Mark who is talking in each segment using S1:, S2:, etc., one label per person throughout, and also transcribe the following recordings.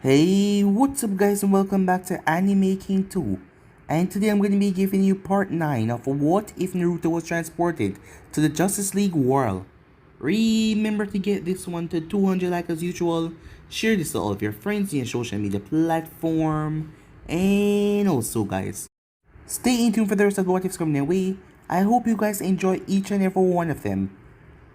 S1: Hey, what's up guys and welcome back to Anime King 2. And today I'm going to be giving you part 9 of What If Naruto Was Transported to the Justice League World. Remember to get this one to 200 likes as usual, share this to all of your friends in your social media platform, and also guys, stay in tune for the rest of the What Ifs coming your way. I hope you guys enjoy each and every one of them.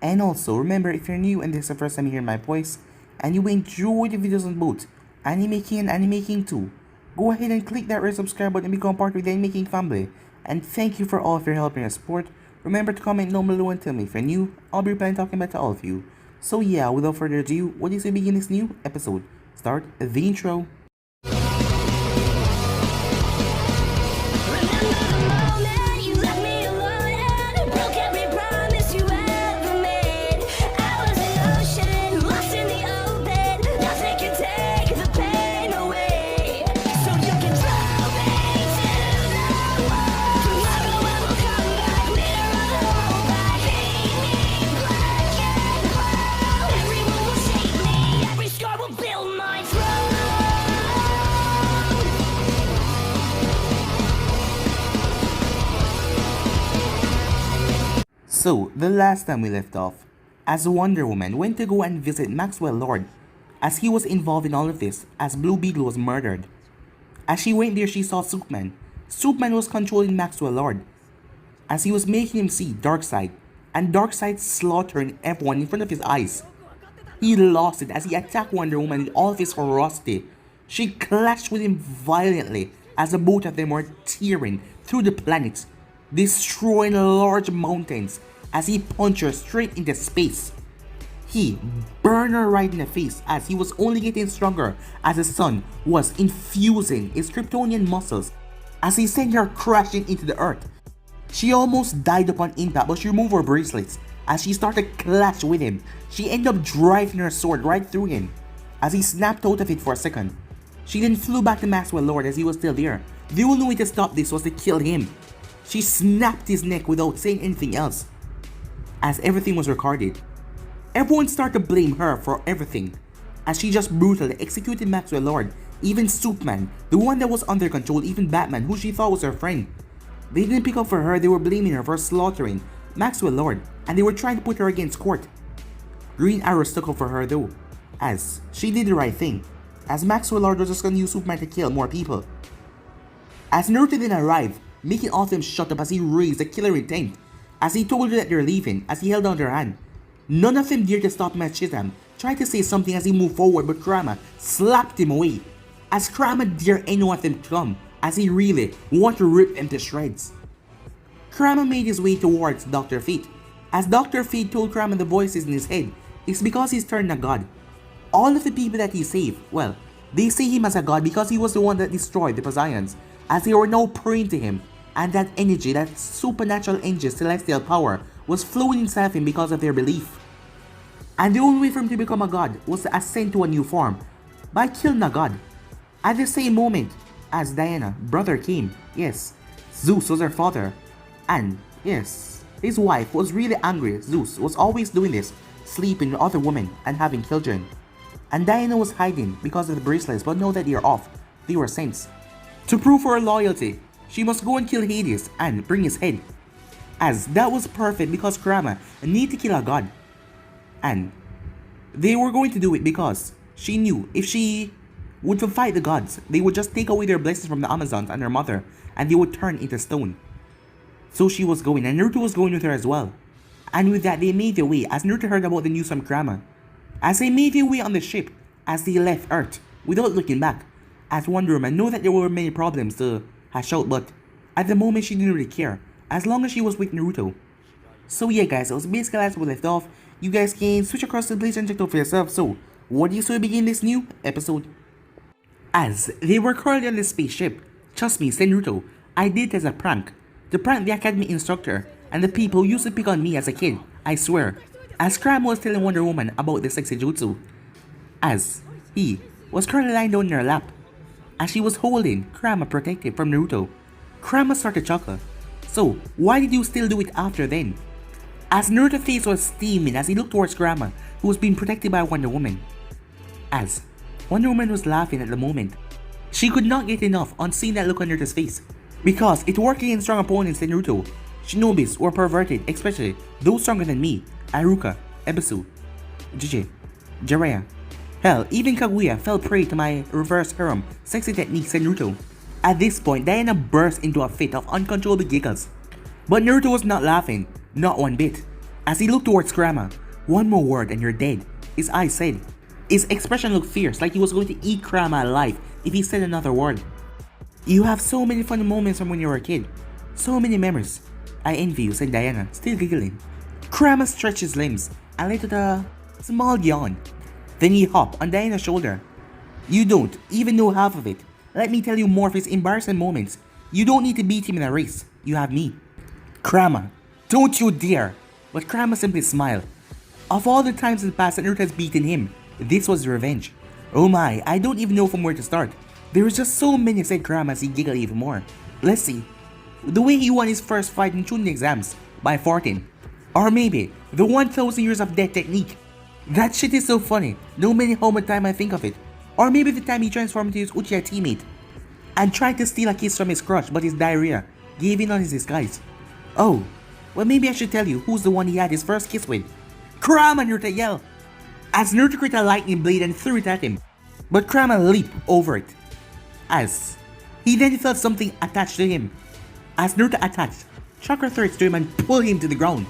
S1: And also, remember, if you're new and this is the first time you hear my voice, and you enjoy the videos on both Anime King and Anime King 2, go ahead and click that red subscribe button and become part of the Anime King family. And thank you for all of your help and your support. Remember to comment down below and tell me if you're new. I'll be replying talking back to all of you. So yeah, without further ado, what do you say we begin this new episode? Start the intro. So, the last time we left off, as Wonder Woman went to go and visit Maxwell Lord, as he was involved in all of this, as Blue Beetle was murdered. As she went there, she saw Superman. Superman was controlling Maxwell Lord, as he was making him see Darkseid, and Darkseid slaughtering everyone in front of his eyes. He lost it as he attacked Wonder Woman with all of his ferocity. She clashed with him violently as the both of them were tearing through the planet, destroying large mountains as he punched her straight into space. He burned her right in the face as he was only getting stronger as the sun was infusing his Kryptonian muscles as he sent her crashing into the earth. She almost died upon impact, but she removed her bracelets as she started to clash with him. She ended up driving her sword right through him as he snapped out of it for a second. She then flew back to Maxwell Lord as he was still there. The only way to stop this was to kill him. She snapped his neck without saying anything else, as everything was recorded. Everyone started to blame her for everything, as she just brutally executed Maxwell Lord, even Superman, the one that was under control, even Batman, who she thought was her friend. They didn't pick up for her, they were blaming her for slaughtering Maxwell Lord, and they were trying to put her against court. Green Arrow stuck up for her though, as she did the right thing, as Maxwell Lord was just gonna use Superman to kill more people. As Naruto then arrived, making all of them shut up as he raised the killer intent, as he told her that they're leaving, as he held down her hand. None of them dared to stop him as Shizam tried to say something as he moved forward, but Kurama slapped him away, as Kurama dared any one of them to come, as he really wanted to rip them to shreds. Kurama made his way towards Dr. Fate, as Dr. Fate told Kurama the voices in his head is because he's turned a god. All of the people that he saved, well, they see him as a god because he was the one that destroyed the Poseidons, as they were now praying to him, and that energy, that supernatural energy, celestial power, was flowing inside of him because of their belief. And the only way for him to become a god was to ascend to a new form, by killing a god. At the same moment, as Diana, brother came, yes, Zeus was her father, and yes, his wife was really angry. Zeus was always doing this, sleeping with other women and having children. And Diana was hiding because of the bracelets, but now that they are off, they were sent. To prove her loyalty, she must go and kill Hades and bring his head, as that was perfect because Kurama needed to kill a god. And they were going to do it because she knew if she would fight the gods, they would just take away their blessings from the Amazons and her mother, and they would turn into stone. So she was going, and Naruto was going with her as well. And with that, they made their way, as Naruto heard about the news from Kurama. As they made their way on the ship, as they left Earth, without looking back, as Wonder Woman knew that there were many problems to hash out, but at the moment she didn't really care, as long as she was with Naruto. So yeah guys, that was basically as we left off. You guys can switch across the place and check it out for yourself. So, what do you say we begin this new episode? As they were currently on the spaceship, trust me, say Naruto, I did it as a prank. To prank the academy instructor, and the people who used to pick on me as a kid, I swear. As Kurama was telling Wonder Woman about the sexy jutsu, as he was currently lying down in her lap, as she was holding Kurama protected from Naruto. Kurama started to chuckle. So, why did you still do it after then? As Naruto's face was steaming as he looked towards Kurama, who was being protected by Wonder Woman. As Wonder Woman was laughing at the moment. She could not get enough on seeing that look on Naruto's face, because it worked against strong opponents in Naruto, shinobis or perverted, especially those stronger than me, Aruka, Ebisu, Jiji, Jiraiya. Hell, even Kaguya fell prey to my reverse harem sexy techniques in Naruto. At this point, Diana burst into a fit of uncontrollable giggles. But Naruto was not laughing, not one bit. As he looked towards Kurama, "One more word and you're dead," his eyes said. His expression looked fierce, like he was going to eat Kurama alive if he said another word. "You have so many funny moments from when you were a kid. So many memories. I envy you," said Diana, still giggling. Kurama stretched his limbs and let out a small yawn. Then he hopped on Diana's shoulder. "You don't even know half of it. Let me tell you more of his embarrassing moments. You don't need to beat him in a race. You have me." "Kurama, don't you dare!" But Kurama simply smiled. Of all the times in the past that Naruto has beaten him, this was revenge. "Oh my, I don't even know from where to start. There was just so many," said Kurama as he giggled even more. "Let's see. The way he won his first fight in Chunin exams by farting. Or maybe the 1000 years of death technique. That shit is so funny, no matter how much time I think of it. Or maybe the time he transformed into his Uchiha teammate and tried to steal a kiss from his crush, but his diarrhea gave in on his disguise. Oh, well, maybe I should tell you who's the one he had his first kiss with." "Kurama!" Naruto yelled, as Naruto created a lightning blade and threw it at him. But Kurama leaped over it, as he then felt something attached to him. As Naruto attached chakra threads to him and pulled him to the ground.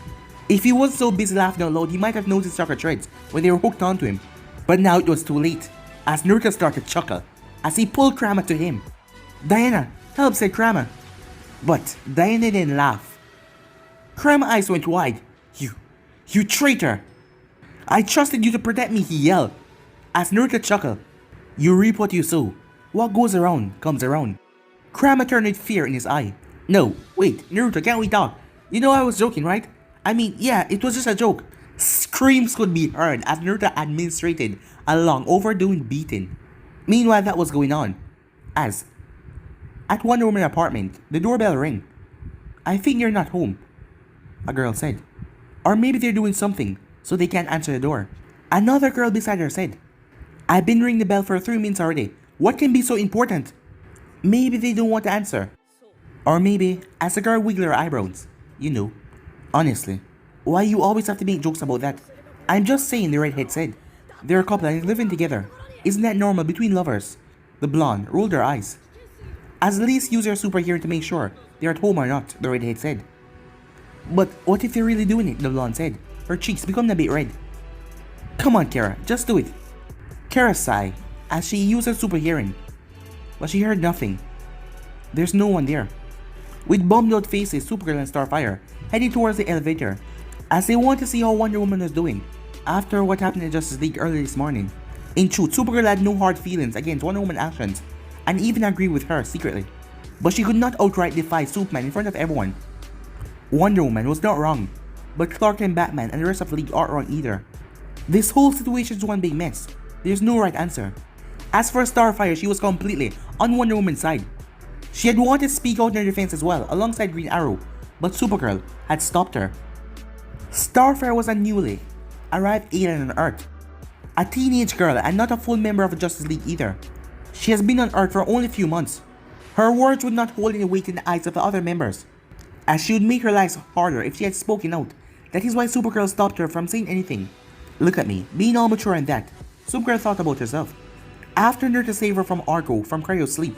S1: If he wasn't so busy laughing out loud, he might have noticed chakra threads when they were hooked onto him. But now it was too late, as Naruto started to chuckle as he pulled Kurama to him. "Diana, help," said Kurama. But Diana didn't laugh. Kurama's eyes went wide. You traitor! "I trusted you to protect me," he yelled. As Naruto chuckled, "You reap what you sow. What goes around, comes around." Kurama turned with fear in his eye. "No, wait, Naruto, can't we talk? You know I was joking, right? I mean, yeah, it was just a joke." Screams could be heard as Naruto administrated a long overdue beating. Meanwhile, that was going on, as at Wonder Woman's apartment, the doorbell rang. "I think you're not home," a girl said. "Or maybe they're doing something, so they can't answer the door." Another girl beside her said, "I've been ringing the bell for 3 minutes already. What can be so important?" Maybe they don't want to answer. Or maybe, as the girl wiggled her eyebrows, "You know, honestly, why you always have to make jokes about that?" "I'm just saying," the redhead said. "They're a couple and living together. Isn't that normal between lovers?" The blonde rolled her eyes. "At least use your superhero to make sure they're at home or not," the redhead said. "But what if they're really doing it?" the blonde said, her cheeks becoming a bit red. "Come on, Kara, just do it." Kara sighed as she used her super hearing, but she heard nothing. There's no one there. With bummed out faces, Supergirl and Starfire headed towards the elevator as they wanted to see how Wonder Woman was doing after what happened in Justice League earlier this morning. In truth, Supergirl had no hard feelings against Wonder Woman's actions and even agreed with her secretly, but she could not outright defy Superman in front of everyone. Wonder Woman was not wrong, but Clark and Batman and the rest of the League aren't wrong either. This whole situation is one big mess. There's no right answer. As for Starfire, she was completely on Wonder Woman's side. She had wanted to speak out in her defense as well, alongside Green Arrow, but Supergirl had stopped her. Starfire was a newly arrived alien on Earth, a teenage girl and not a full member of the Justice League either. She has been on Earth for only a few months. Her words would not hold any weight in the eyes of the other members, as she would make her lives harder if she had spoken out. That is why Supergirl stopped her from saying anything. Look at me, being all mature and that, Supergirl thought about herself. After Naruto saved her from Argo from cryo sleep,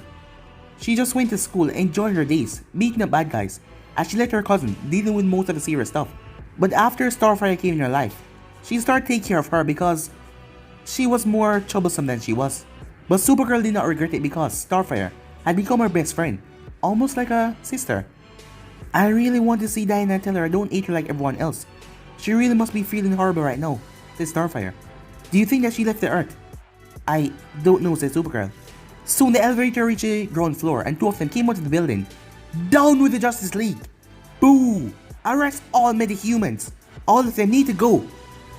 S1: she just went to school and enjoyed her days, beating up bad guys, as she let her cousin dealing with most of the serious stuff. But after Starfire came in her life, she started taking care of her because she was more troublesome than she was. But Supergirl did not regret it because Starfire had become her best friend, almost like a sister. "I really want to see Diana and tell her I don't hate her like everyone else. She really must be feeling horrible right now," said Starfire. "Do you think that she left the Earth?" "I don't know," said Supergirl. Soon the elevator reached the ground floor and two of them came out of the building. "Down with the Justice League! Boo! Arrest all metahumans! All of them need to go!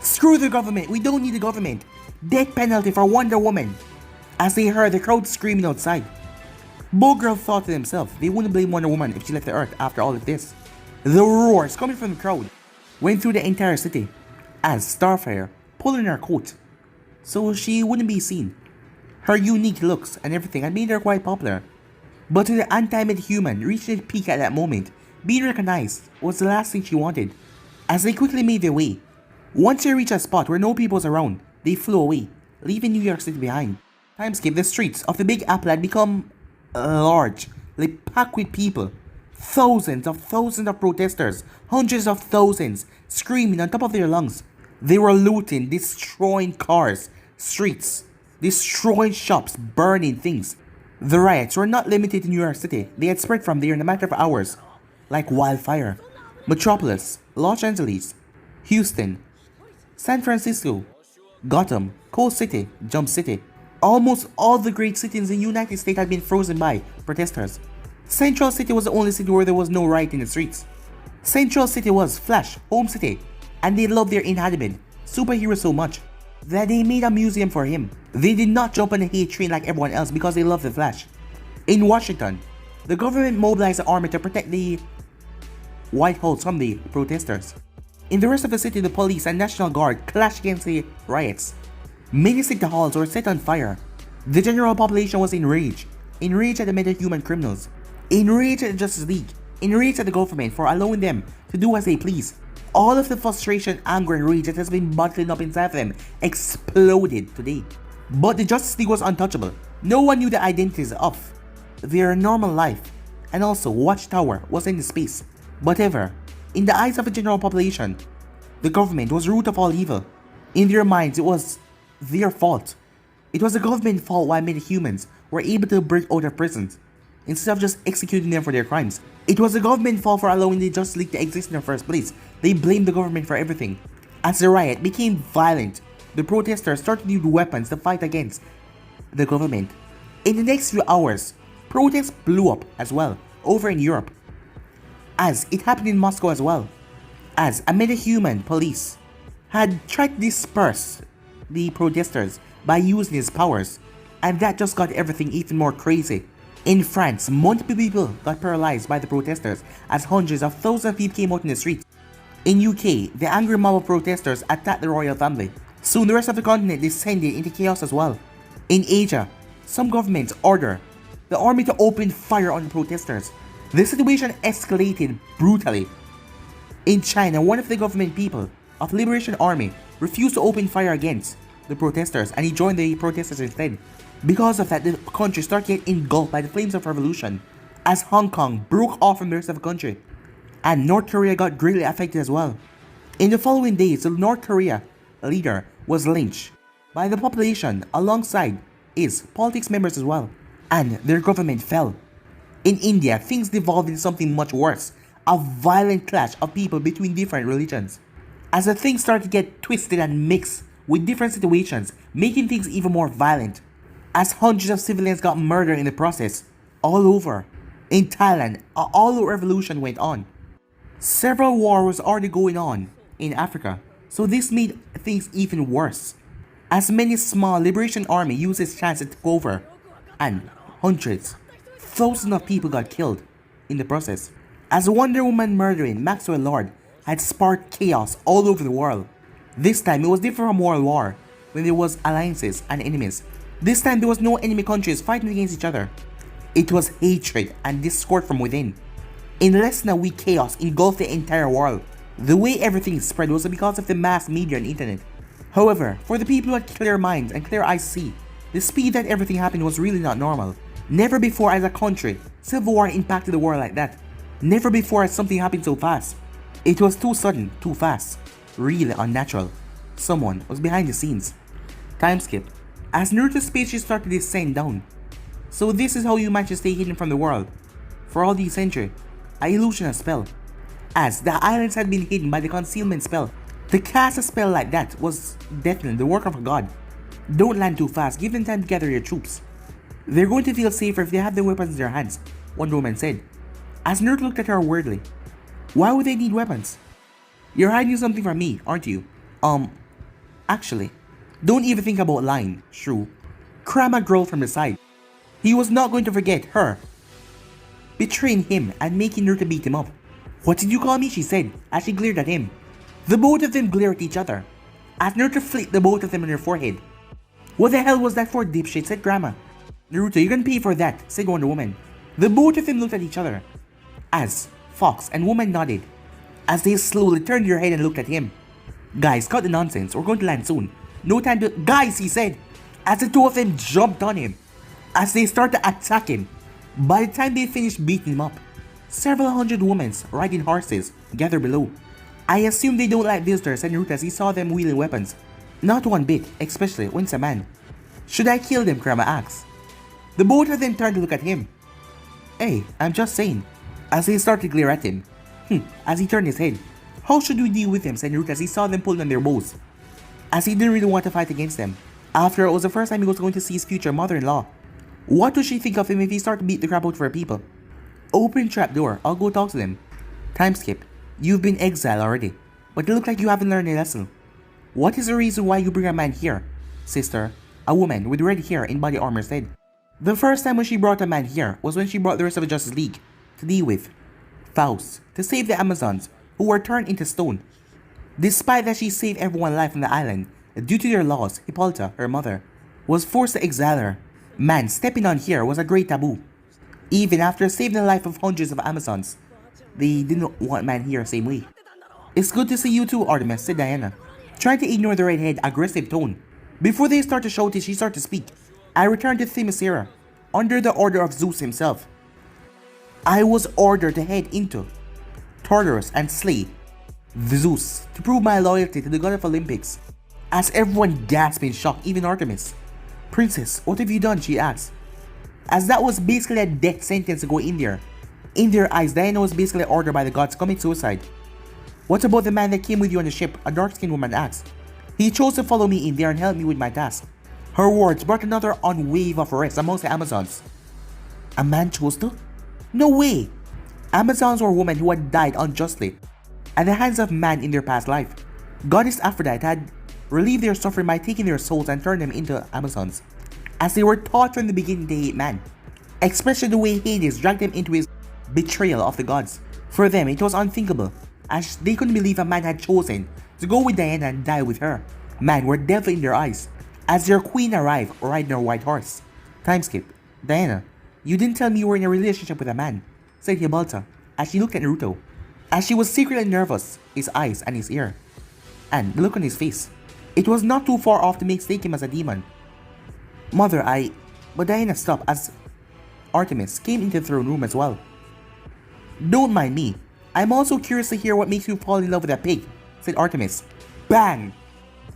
S1: Screw the government! We don't need the government! Death penalty for Wonder Woman!" As they heard the crowd screaming outside, both girls thought to themselves they wouldn't blame Wonder Woman if she left the Earth after all of this. The roars coming from the crowd went through the entire city as Starfire pulled in her coat so she wouldn't be seen. Her unique looks and everything had made her quite popular. But to the untimely human reaching its peak at that moment, being recognized was the last thing she wanted. As they quickly made their way, once they reached a spot where no people was around, they flew away, leaving New York City behind. Timeskip, the streets of the Big Apple had become large, like packed with people. Thousands of protesters, hundreds of thousands, screaming on top of their lungs. They were looting, destroying cars, streets, destroying shops, burning things. The riots were not limited to New York City. They had spread from there in a matter of hours, like wildfire. Metropolis, Los Angeles, Houston, San Francisco, Gotham, Coast City, Jump City. Almost all the great cities in the United States had been frozen by protesters. Central City was the only city where there was no riot in the streets. Central City was Flash, home city, and they loved their inhabitant, superhero so much that they made a museum for him. They did not jump on the hate train like everyone else because they loved the Flash. In Washington, the government mobilized the army to protect the White House from the protesters. In the rest of the city, the police and National Guard clashed against the riots. Many city halls were set on fire. The general population was enraged at the metahuman criminals, enraged at the Justice League, enraged at the government for allowing them to do as they please. All of the frustration, anger, and rage that has been bottling up inside of them exploded today. But the Justice League was untouchable. No one knew the identities of their normal life, and also Watchtower was in the space. But ever, in the eyes of the general population, the government was the root of all evil. In their minds, it was their fault. It was the government's fault why many humans were able to break out of prisons, instead of just executing them for their crimes. It was the government's fault for allowing the Justice League to exist in the first place. They blamed the government for everything. As the riot became violent, the protesters started to use weapons to fight against the government. In the next few hours, protests blew up as well, over in Europe. As it happened in Moscow as well. As a metahuman police had tried to disperse the protesters by using his powers, and that just got everything even more crazy. In France, multiple people got paralyzed by the protesters as hundreds of thousands of people came out in the streets. In UK, the angry mob of protesters attacked the royal family. Soon the rest of the continent descended into chaos as well. In Asia, some governments ordered the army to open fire on the protesters. The situation escalated brutally. In China, one of the government people of Liberation Army refused to open fire against the protesters, and he joined the protesters instead. Because of that, the country started getting engulfed by the flames of revolution, as Hong Kong broke off from the rest of the country, and North Korea got greatly affected as well. In the following days, the North Korea leader was lynched by the population alongside his politics members as well, and their government fell. In India, things devolved into something much worse, a violent clash of people between different religions. As the things started to get twisted and mixed with different situations, making things even more violent. As hundreds of civilians got murdered in the process, all over. In Thailand, an all-out revolution went on. Several wars was already going on in Africa, so this made things even worse. As many small liberation army used its chance to take over, and hundreds, thousands of people got killed in the process. As Wonder Woman murdering Maxwell Lord had sparked chaos all over the world. This time it was different from World War, when there was alliances and enemies. This time there was no enemy countries fighting against each other. It was hatred and discord from within. In less than a week, chaos engulfed the entire world. The way everything spread was because of the mass media and internet. However, for the people who had clear minds and clear eyes to see, the speed that everything happened was really not normal. Never before as a country, civil war impacted the world like that. Never before has something happened so fast. It was too sudden, too fast, really unnatural. Someone was behind the scenes. Time skip. As Naruto's spaceship started to descend down. So this is how you manage to stay hidden from the world. For all these centuries, an illusion of spell. As the islands had been hidden by the concealment spell. To cast a spell like that was definitely the work of a god. Don't land too fast, give them time to gather your troops. They're going to feel safer if they have their weapons in their hands, Wonder Woman said. As Naruto looked at her weirdly. Why would they need weapons? You're hiding something from me, aren't you? Actually, don't even think about lying, Shrew. Krama growled from the side. He was not going to forget her betraying him and making Naruto beat him up. What did you call me? She said as she glared at him. The both of them glared at each other as Naruto flicked the both of them on her forehead. What the hell was that for, dipshit? Said Grandma. Naruto, you're gonna pay for that, said Wonder Woman. The both of them looked at each other, as Fox and Woman nodded, as they slowly turned their head and looked at him. Guys, cut the nonsense, we're going to land soon. No time to— Guys, he said, as the two of them jumped on him, as they started to attack him. By the time they finished beating him up, several hundred women riding horses gathered below. I assume they don't like visitors, said Naruto as he saw them wielding weapons. Not one bit, especially when it's a man. Should I kill them, Grandma asked. The both of them turned to look at him. Hey, I'm just saying, as they started to glare at him. As he turned his head. How should we deal with them, said Naruto as he saw them pulling on their bows, as he didn't really want to fight against them. After all, it was the first time he was going to see his future mother-in-law. What would she think of him if he started to beat the crap out of her people? Open trapdoor, I'll go talk to them. Time skip. You've been exiled already, but it looks like you haven't learned a lesson. What is the reason why you bring a man here? Sister, a woman with red hair and body armor said. The first time when she brought a man here was when she brought the rest of the Justice League to deal with Faust, to save the Amazons, who were turned into stone. Despite that she saved everyone's life on the island, due to their laws, Hippolyta, her mother, was forced to exile her. Man stepping on here was a great taboo. Even after saving the life of hundreds of Amazons, they didn't want man here the same way. It's good to see you too, Artemis, said Diana, trying to ignore the redhead's aggressive tone. Before they started shouting, she started to speak. I returned to Themyscira, under the order of Zeus himself. I was ordered to head into Tartarus and slay Zeus to prove my loyalty to the god of Olympics. As everyone gasped in shock, even Artemis. Princess, what have you done? She asked. As that was basically a death sentence to go in there. In their eyes, Diana was basically ordered by the gods to commit suicide. What about the man that came with you on the ship? A dark-skinned woman asked. He chose to follow me in there and help me with my task. Her words brought another wave of rest amongst the Amazons. A man chose to? No way! Amazons were women who had died unjustly at the hands of man in their past life. Goddess Aphrodite had relieved their suffering by taking their souls and turned them into Amazons, as they were taught from the beginning to hate man, especially the way Hades dragged them into his betrayal of the gods. For them, it was unthinkable, as they couldn't believe a man had chosen to go with Diana and die with her. Man were devil in their eyes, as their queen arrived riding her white horse. Time skip. Diana, you didn't tell me you were in a relationship with a man, said Hippolyta, as she looked at Naruto, as she was secretly nervous, his eyes and his ear, and the look on his face. It was not too far off to mistake him as a demon. Mother, But Diana stopped as Artemis came into the throne room as well. Don't mind me. I'm also curious to hear what makes you fall in love with that pig, said Artemis. Bang!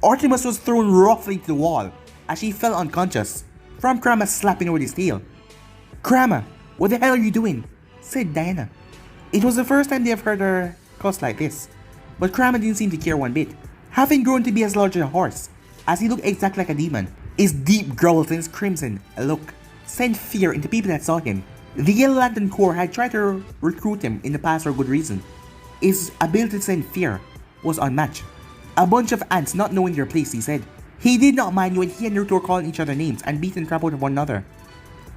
S1: Artemis was thrown roughly to the wall as she fell unconscious, from Krama slapping her with his tail. Krama, what the hell are you doing? Said Diana. It was the first time they have heard her cuss like this, but Krama didn't seem to care one bit, having grown to be as large as a horse, as he looked exactly like a demon. His deep growls and his crimson look sent fear into people that saw him. The Yellow Lantern Corps had tried to recruit him in the past for good reason. His ability to send fear was unmatched. A bunch of ants not knowing their place, he said. He did not mind when he and Naruto were calling each other names and beating crap out of one another.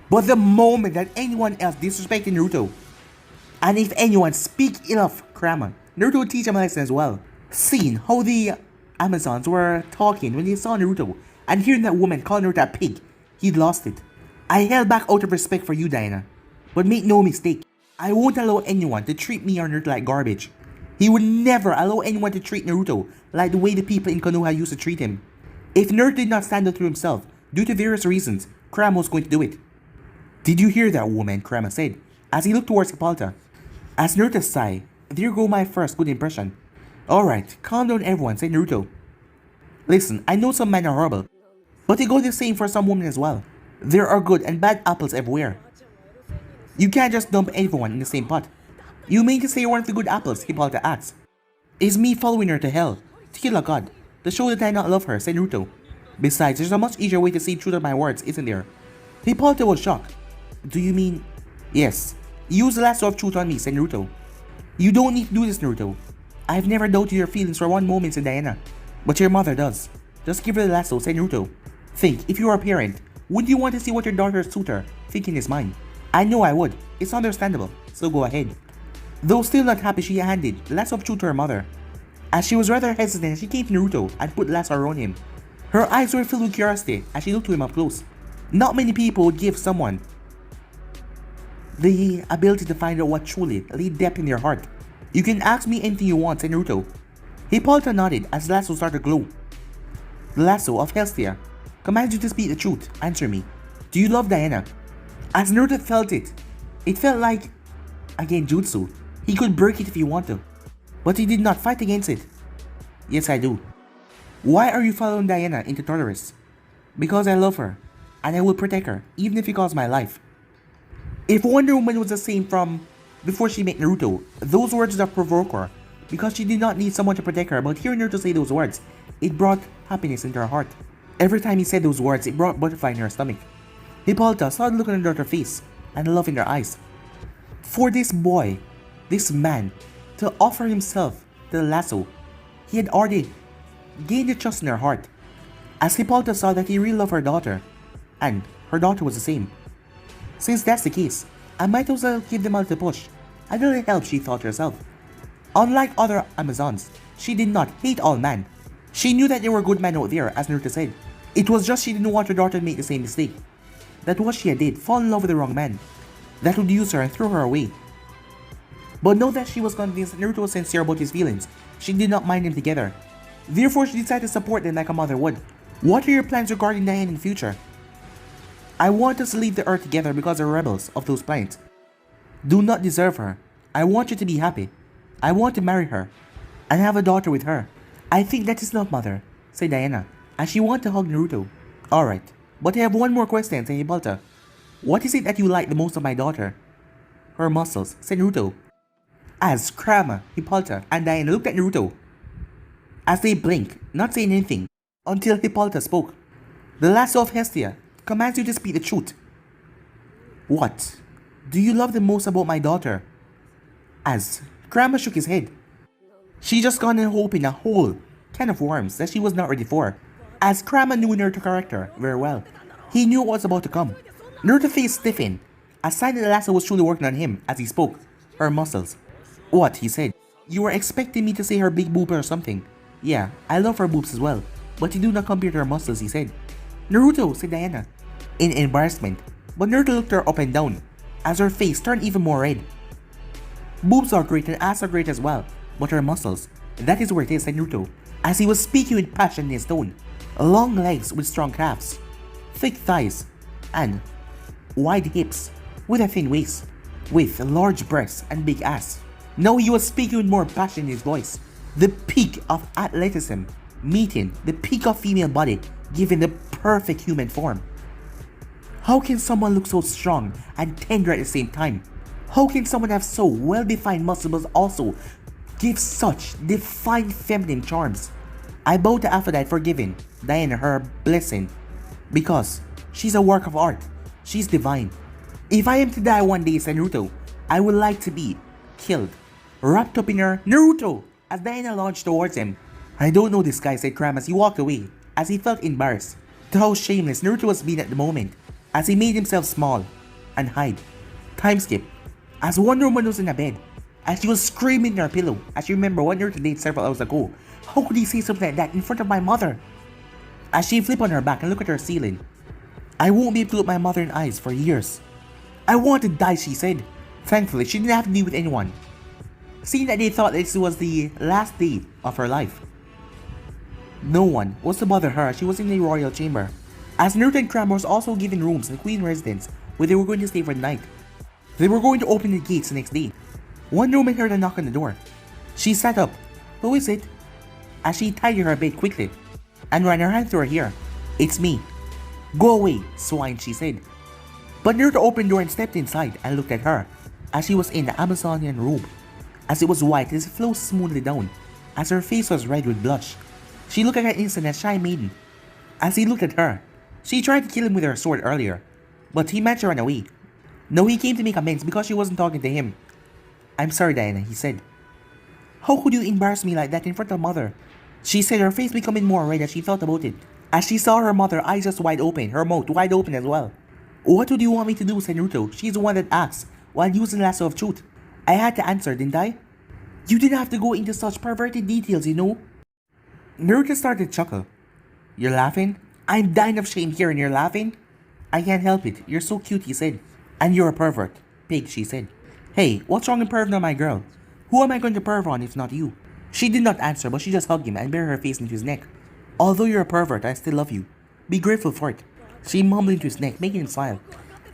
S1: But the moment that anyone else disrespected Naruto, and if anyone speak ill of Kurama, Naruto would teach him a lesson as well. Seeing how the Amazons were talking when they saw Naruto, and hearing that woman call Naruto a pig, he'd lost it. I held back out of respect for you, Diana. But make no mistake, I won't allow anyone to treat me or Naruto like garbage. He would never allow anyone to treat Naruto like the way the people in Konoha used to treat him. If Naruto did not stand up to himself, due to various reasons, Kurama was going to do it. Did you hear that, woman? Kurama said, as he looked towards Hippolyta. As Naruto sighed, there go my first good impression. Alright, calm down everyone, said Naruto. Listen, I know some men are horrible, but it goes the same for some women as well. There are good and bad apples everywhere. You can't just dump everyone in the same pot. You mean to say you're one of the good apples? Hippolyta asked. Is me following her to hell, to kill a god, to show that I not love her, said Naruto. Besides, there's a much easier way to see truth of my words, isn't there? Hippolyta was shocked. Do you mean? Yes. Use the lasso of truth on me, said Naruto. You don't need to do this, Naruto. I've never doubted your feelings for one moment, said Diana. But your mother does. Just give her the lasso, said Naruto. Think, if you were a parent, wouldn't you want to see what your daughter's tutor thinking is mine? I know I would. It's understandable, so go ahead. Though still not happy, she handed the lasso of truth to her mother. As she was rather hesitant, she came to Naruto and put the lasso around him. Her eyes were filled with curiosity as she looked to him up close. Not many people would give someone the ability to find out what truly lay deep in their heart. You can ask me anything you want, said Naruto. Hippolyta nodded as the lasso started to glow. The lasso of Hestia commands you to speak the truth. Answer me. Do you love Diana? As Naruto felt it, it felt like a genjutsu. He could break it if he wanted to, but he did not fight against it. Yes, I do. Why are you following Diana into Tartarus? Because I love her, and I will protect her, even if it costs my life. If Wonder Woman was the same from before she met Naruto, those words would have provoked her, because she did not need someone to protect her, but hearing Naruto say those words, it brought happiness into her heart. Every time he said those words, it brought butterfly in her stomach. Hippolyta saw the look on her daughter's face, and the love in her eyes. For this boy, this man, to offer himself to the lasso, he had already gained the trust in her heart. As Hippolyta saw that he really loved her daughter, and her daughter was the same. Since that's the case, I might as well give them a little push. A little help, she thought to herself. Unlike other Amazons, she did not hate all men. She knew that there were good men out there, as Naruto said. It was just she didn't want her daughter to make the same mistake. That what she did, fall in love with the wrong man. That would use her and throw her away. But now that she was convinced that Naruto was sincere about his feelings, she did not mind them together. Therefore, she decided to support them like a mother would. What are your plans regarding Diane in the future? I want us to leave the earth together because we're rebels of those planets. Do not deserve her. I want you to be happy. I want to marry her and have a daughter with her. I think that is enough, mother, said Diana, as she wanted to hug Naruto. Alright, but I have one more question, said Hippolyta. What is it that you like the most of my daughter? Her muscles, said Naruto. As Kurama, Hippolyta, and Diana looked at Naruto, as they blinked, not saying anything, until Hippolyta spoke. The lasso of Hestia commands you to speak the truth. What do you love the most about my daughter? As Kurama shook his head. She just gone and opened a whole can of worms that she was not ready for. As Kurama knew Naruto's character very well, he knew what was about to come. Naruto's face stiffened, a sign that the lasso was truly working on him as he spoke. Her muscles. What? He said. You were expecting me to say her big boob or something. Yeah, I love her boobs as well, but you do not compare to her muscles, he said. Naruto, said Diana, in embarrassment, but Naruto looked her up and down, as her face turned even more red. Boobs are great and ass are great as well, but her muscles, that is where it is, said Naruto, as he was speaking with passion in his tone. Long legs with strong calves, thick thighs, and wide hips, with a thin waist, with large breasts and big ass. Now he was speaking with more passion in his voice. The peak of athleticism meeting the peak of female body given the perfect human form. How can someone look so strong and tender at the same time? How can someone have so well-defined muscles but also give such defined feminine charms? I bow to Aphrodite for giving Diana her blessing, because she's a work of art. She's divine. If I am to die one day, said Naruto, I would like to be killed, wrapped up in her Naruto, as Diana launched towards him. I don't know this guy, said Kurama as he walked away, as he felt embarrassed to how shameless Naruto was being at the moment, as he made himself small and hide. Time skip, as Wonder Woman was in a bed, as she was screaming in her pillow, as she remembered what Naruto did several hours ago. How could he say something like that in front of my mother? As she flipped on her back and looked at her ceiling. I won't be able to look my mother in the eyes for years. I want to die, she said. Thankfully, she didn't have to deal with anyone, seeing that they thought this was the last day of her life. No one was to bother her as she was in the royal chamber, as Naruto and Kurama was also given rooms in the Queen residence where they were going to stay for the night. They were going to open the gates the next day. Wonder Woman heard a knock on the door. She sat up. Who is it? As she tidied her bed quickly and ran her hand through her hair. It's me. Go away, swine, she said. But Naruto opened the door and stepped inside and looked at her as she was in the Amazonian robe. As it was white, it flowed smoothly down, as her face was red with blush. She looked at her instant as shy maiden. As he looked at her, she tried to kill him with her sword earlier, but he managed to run away. Now he came to make amends because she wasn't talking to him. I'm sorry, Diana, he said. How could you embarrass me like that in front of mother? She said, her face becoming more red as she thought about it, as she saw her mother, eyes just wide open, her mouth wide open as well. What would you want me to do, said Naruto. She's the one that asked, while using the lasso of truth. I had to answer, didn't I? You didn't have to go into such perverted details, you know. Naruto started to chuckle. You're laughing? I'm dying of shame here and you're laughing? I can't help it. You're so cute, he said. And you're a pervert, Pig, she said. Hey, what's wrong in perving on my girl? Who am I going to perv on if not you? She did not answer, but she just hugged him and buried her face into his neck. Although you're a pervert, I still love you. Be grateful for it. She mumbled into his neck, making him smile,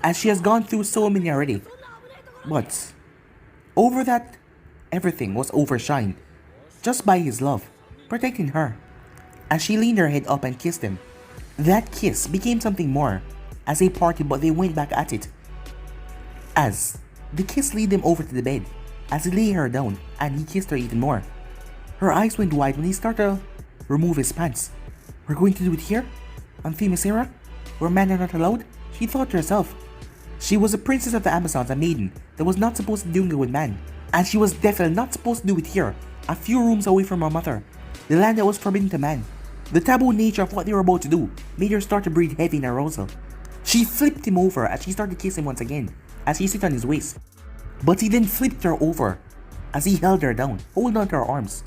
S1: as she has gone through so many already. But over that, everything was overshined just by his love, protecting her. As she leaned her head up and kissed him, that kiss became something more as they parted, but they went back at it. As the kiss led them over to the bed, as he lay her down and he kissed her even more. Her eyes went wide when he started to remove his pants. We're going to do it here? On Themyscira? Where men are not allowed? She thought to herself. She was a princess of the Amazons, a maiden that was not supposed to do it with man. And she was definitely not supposed to do it here, a few rooms away from her mother, the land that was forbidden to man. The taboo nature of what they were about to do made her start to breathe heavy in arousal. She flipped him over as she started to kiss him once again, as he sit on his waist. But he then flipped her over as he held her down, holding on to her arms.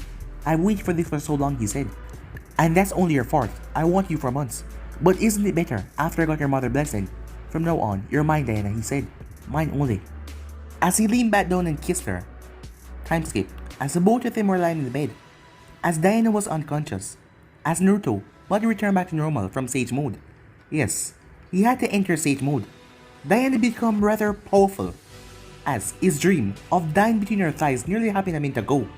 S1: I waited for this for so long, he said. And that's only your fault. I want you for months. But isn't it better after I got your mother blessing? From now on, you're mine, Diana, he said. Mine only. As he leaned back down and kissed her. Time skipped, as the both of them were lying in the bed. As Diana was unconscious. As Naruto, body returned back to normal from Sage mode. Yes, he had to enter Sage mode. Diana became rather powerful, as his dream of dying between her thighs nearly happened a minute ago.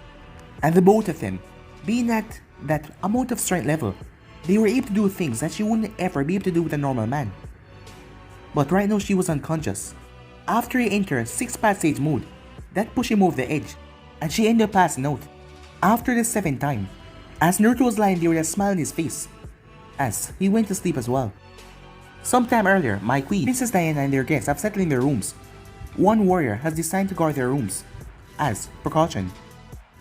S1: And the both of them, being at that amount of strength level, they were able to do things that she wouldn't ever be able to do with a normal man. But right now she was unconscious. After he entered 6-path Sage mode, that pushed him over the edge, and she ended up passing out. After the 7th time, as Naruto was lying there with a smile on his face, as he went to sleep as well. Sometime earlier, my queen, Princess Diana and their guests have settled in their rooms. One warrior has decided to guard their rooms, as precaution.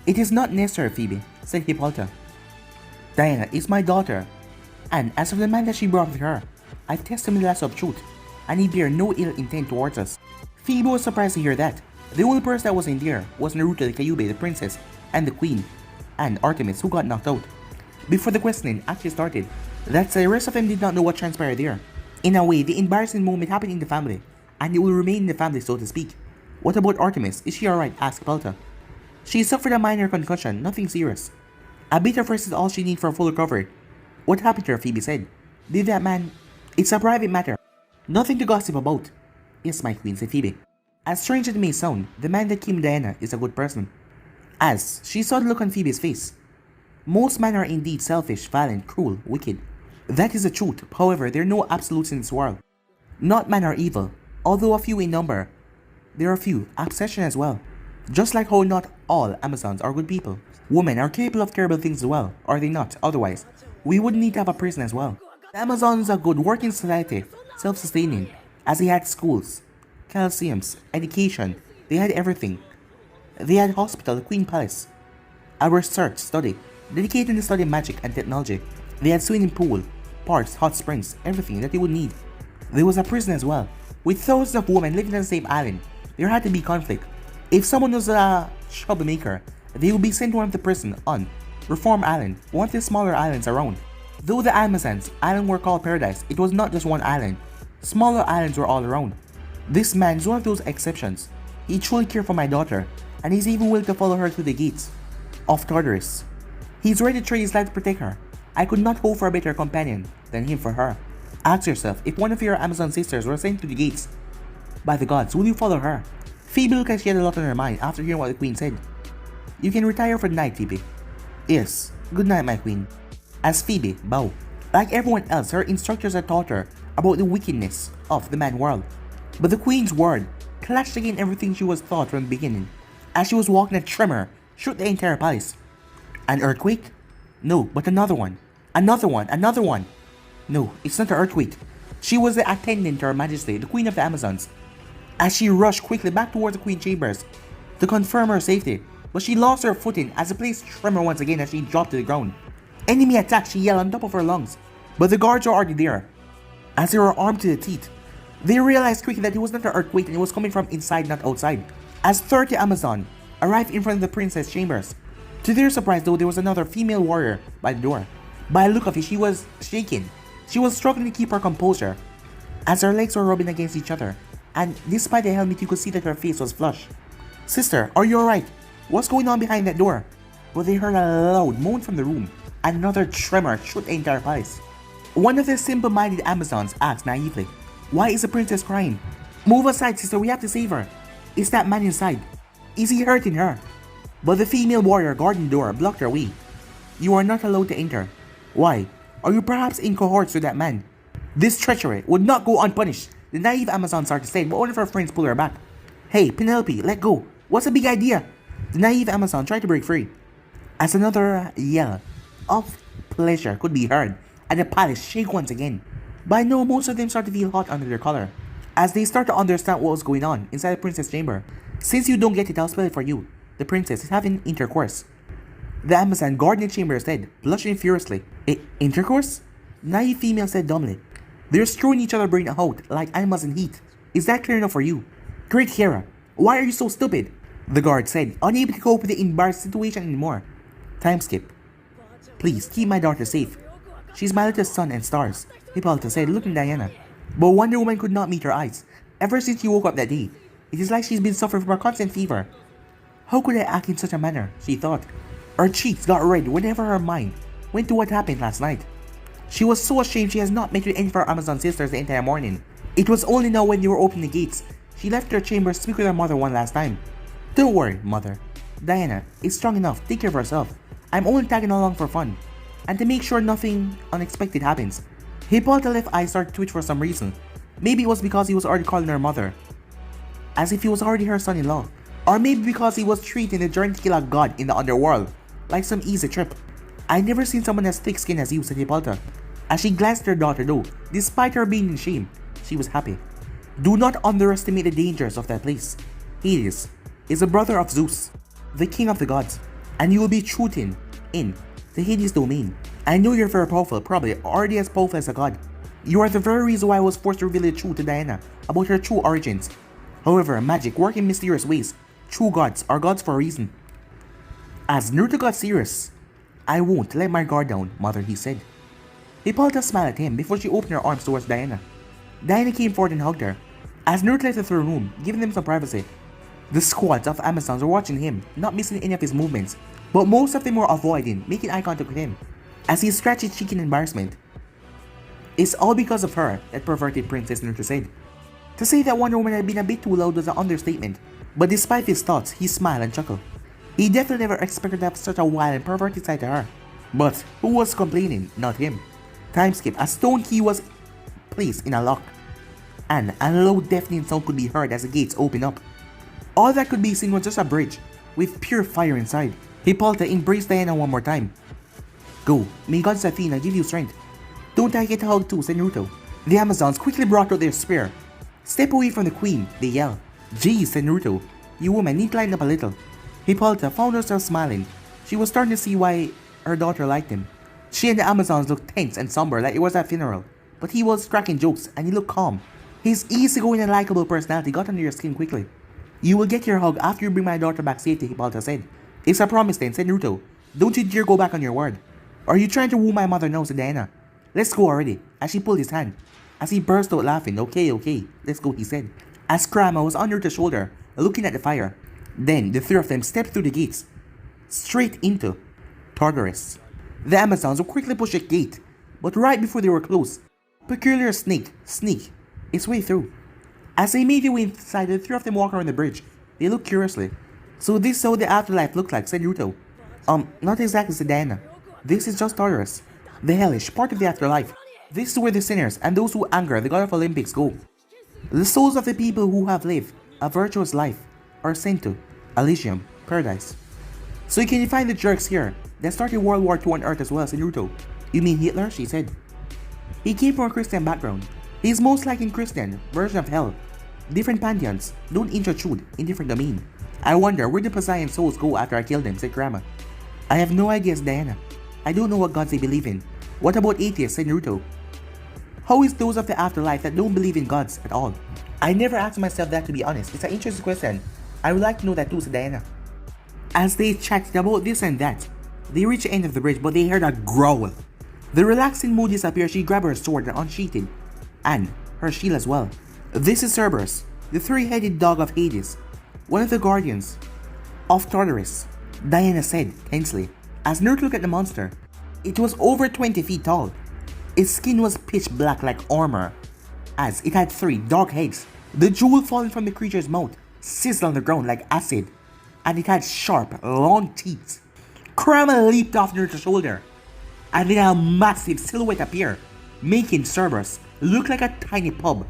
S1: It is not necessary, Phoebe, said Hippolyta. Diana is my daughter, and as of the man that she brought with her, I've tested him the last of truth, and he bear no ill intent towards us. Phoebe was surprised to hear that. The only person that was in there was Naruto the Kyuubi, the princess, and the queen, and Artemis, who got knocked out. Before the questioning actually started, that the rest of them did not know what transpired there. In a way, the embarrassing moment happened in the family, and it will remain in the family, so to speak. What about Artemis? Is she alright? Asked Hippolyta. She suffered a minor concussion, nothing serious. A bit of rest is all she needs for a full recovery. What happened to her? Phoebe said. Did that man... It's a private matter. Nothing to gossip about. Yes, my queen, said Phoebe. As strange as it may sound, the man that killed Diana is a good person. As she saw the look on Phoebe's face. Most men are indeed selfish, violent, cruel, wicked. That is the truth. However, there are no absolutes in this world. Not men are evil, although a few in number. There are few, obsession as well. Just like how not all Amazons are good people. Women are capable of terrible things as well, are they not? Otherwise, we would need to have a prison as well. The Amazons are good working society, self-sustaining, as they had schools, coliseums, education, they had everything. They had hospital, the Queen Palace, a research study, dedicated to study magic and technology. They had swimming pool, parks, hot springs, everything that they would need. There was a prison as well, with thousands of women living on the same island. There had to be conflict. If someone was a troublemaker, they would be sent to one of the prison on Reform Island, one of the smaller islands around. Though the Amazons' island were called Paradise, it was not just one island. Smaller islands were all around. This man is one of those exceptions. He truly cared for my daughter, and he's even willing to follow her through the gates of Tartarus. He's ready to trade his life to protect her. I could not hope for a better companion than him for her. Ask yourself, if one of your Amazon sisters were sent to the gates by the gods, would you follow her? Phoebe looked like she had a lot on her mind after hearing what the queen said. You can retire for the night, Phoebe. Yes, good night, my queen. As Phoebe bowed, like everyone else, her instructors had taught her about the wickedness of the man world. But the queen's word clashed against everything she was taught from the beginning. As she was walking, a tremor shook the entire palace. An earthquake? No, but another one. Another one, another one. No, it's not an earthquake. She was the attendant to Her Majesty, the Queen of the Amazons. As she rushed quickly back towards the Queen's chambers to confirm her safety, but she lost her footing as the place trembled once again as she dropped to the ground. Enemy attack, she yelled on top of her lungs, but the guards were already there. As they were armed to the teeth, they realized quickly that it was not an earthquake and it was coming from inside, not outside. As 30 Amazon arrived in front of the princess' chambers. To their surprise though, there was another female warrior by the door. By the look of it, she was shaking. She was struggling to keep her composure as her legs were rubbing against each other, and despite the helmet you could see that her face was flushed. "Sister, are you alright? What's going on behind that door?" But they heard a loud moan from the room, and another tremor shook the entire palace. One of the simple-minded Amazons asked naively, "Why is the princess crying?" "Move aside, sister, we have to save her. Is that man inside? Is he hurting her?" But the female warrior guarding the door blocked her way. "You are not allowed to enter." "Why? Are you perhaps in cohorts with that man?" This treachery would not go unpunished. The naive Amazon started to say, but one of her friends pulled her back. "Hey, Penelope, let go. What's the big idea?" The naive Amazon tried to break free, as another yell of pleasure could be heard, and the palace shake once again. By now, most of them started to feel hot under their collar, as they start to understand what was going on inside the princess chamber. "Since you don't get it, I'll spell it for you. The princess is having intercourse." The Amazon guarding the chamber said, blushing furiously. Intercourse?" Naive female said dumbly. "They're throwing each other brain out like animals in heat. Is that clear enough for you?" "Great Hera, why are you so stupid?" the guard said, unable to cope with the embarrassed situation anymore. Time skip. "Please, keep my daughter safe. She's my little sun and stars," Hippolyta said, looking at Diana. But Wonder Woman could not meet her eyes. Ever since she woke up that day, it is like she's been suffering from a constant fever. How could I act in such a manner, she thought. Her cheeks got red whenever her mind went to what happened last night. She was so ashamed she has not met with any of her Amazon sisters the entire morning. It was only now when they were opening the gates, she left her chamber to speak with her mother one last time. "Don't worry, mother. Diana is strong enough to take care of herself. I'm only tagging along for fun, and to make sure nothing unexpected happens." Hippolyta's left eye started to twitch for some reason. Maybe it was because he was already calling her mother, as if he was already her son-in-law. Or maybe because he was treating the journey to kill a god in the underworld like some easy trip. "I've never seen someone as thick skinned as you," said Hippolyta. As she glanced at her daughter though, despite her being in shame, she was happy. "Do not underestimate the dangers of that place. Hades is a brother of Zeus, the king of the gods, and you will be shooting in the Hades domain. I know you're very powerful, probably already as powerful as a god. You are the very reason why I was forced to reveal the truth to Diana about her true origins. However, magic works in mysterious ways. True gods are gods for a reason." As Naruto got serious, "I won't let my guard down, mother," he said. Hippolyta smiled at him before she opened her arms towards Diana. Diana came forward and hugged her, as Naruto left the throne room, giving them some privacy. The squads of Amazons were watching him, not missing any of his movements, but most of them were avoiding making eye contact with him, as he scratched his cheek in embarrassment. "It's all because of her, that perverted princess," Naruto said. To say that Wonder Woman had been a bit too loud was an understatement, but despite his thoughts, he smiled and chuckled. He definitely never expected to have such a wild and perverted side to her. But who was complaining? Not him. Time skip. A stone key was placed in a lock, and a low deafening sound could be heard as the gates opened up. All that could be seen was just a bridge, with pure fire inside. Hippolyta embraced Diana one more time. "Go, may Goddess Athena give you strength." "Don't I get a hug too?" said Naruto. The Amazons quickly brought out their spear. "Step away from the queen," they yelled. "Geez," said Naruto, "you woman need to lighten up a little." Hippolyta found herself smiling. She was starting to see why her daughter liked him. She and the Amazons looked tense and somber like it was a funeral, but he was cracking jokes and he looked calm. His easygoing and likable personality got under your skin quickly. "You will get your hug after you bring my daughter back safely," Hippolyta said. "It's a promise then," said Naruto. "Don't you dare go back on your word. Are you trying to woo my mother now?" said Diana. "Let's go already," as she pulled his hand. As he burst out laughing. Okay, let's go," he said. As Krama was on Naruto's shoulder, looking at the fire. Then the three of them stepped through the gates, straight into Tartarus. The Amazons would quickly push the gate, but right before they were closed, peculiar snake sneaked its way through. As they made their way inside, the three of them walked around the bridge. They looked curiously. "So this is how the afterlife looked like," said Naruto. Not exactly," said Diana. "This is just Tartarus, the hellish part of the afterlife. This is where the sinners and those who anger the god of Olympics go. The souls of the people who have lived a virtuous life are sent to Elysium, paradise. So you can find the jerks here that started World War II on Earth as well," said Naruto. "You mean Hitler?" she said. "He came from a Christian background. He's most likely a Christian version of hell. Different pantheons don't intrude in different domain. I wonder where the Poseidon souls go after I kill them," said Krama. "I have no idea," said Diana. "I don't know what gods they believe in." "What about atheists?" said Naruto. "How is those of the afterlife that don't believe in gods at all?" "I never asked myself that, to be honest. It's an interesting question. I would like to know that too," said Diana. As they chatted about this and that, they reached the end of the bridge, but they heard a growl. The relaxing mood disappeared, she grabbed her sword and unsheathed it, and her shield as well. This is Cerberus, the three-headed dog of Hades, one of the guardians of Tartarus, Diana said tensely. As Naruto looked at the monster, it was over 20 feet tall. Its skin was pitch black like armor, as it had 3 dark heads. The jewel falling from the creature's mouth sizzled on the ground like acid, and it had sharp, long teeth. Kurama leaped off Naruto's shoulder, and then a massive silhouette appeared, making Cerberus look like a tiny pub.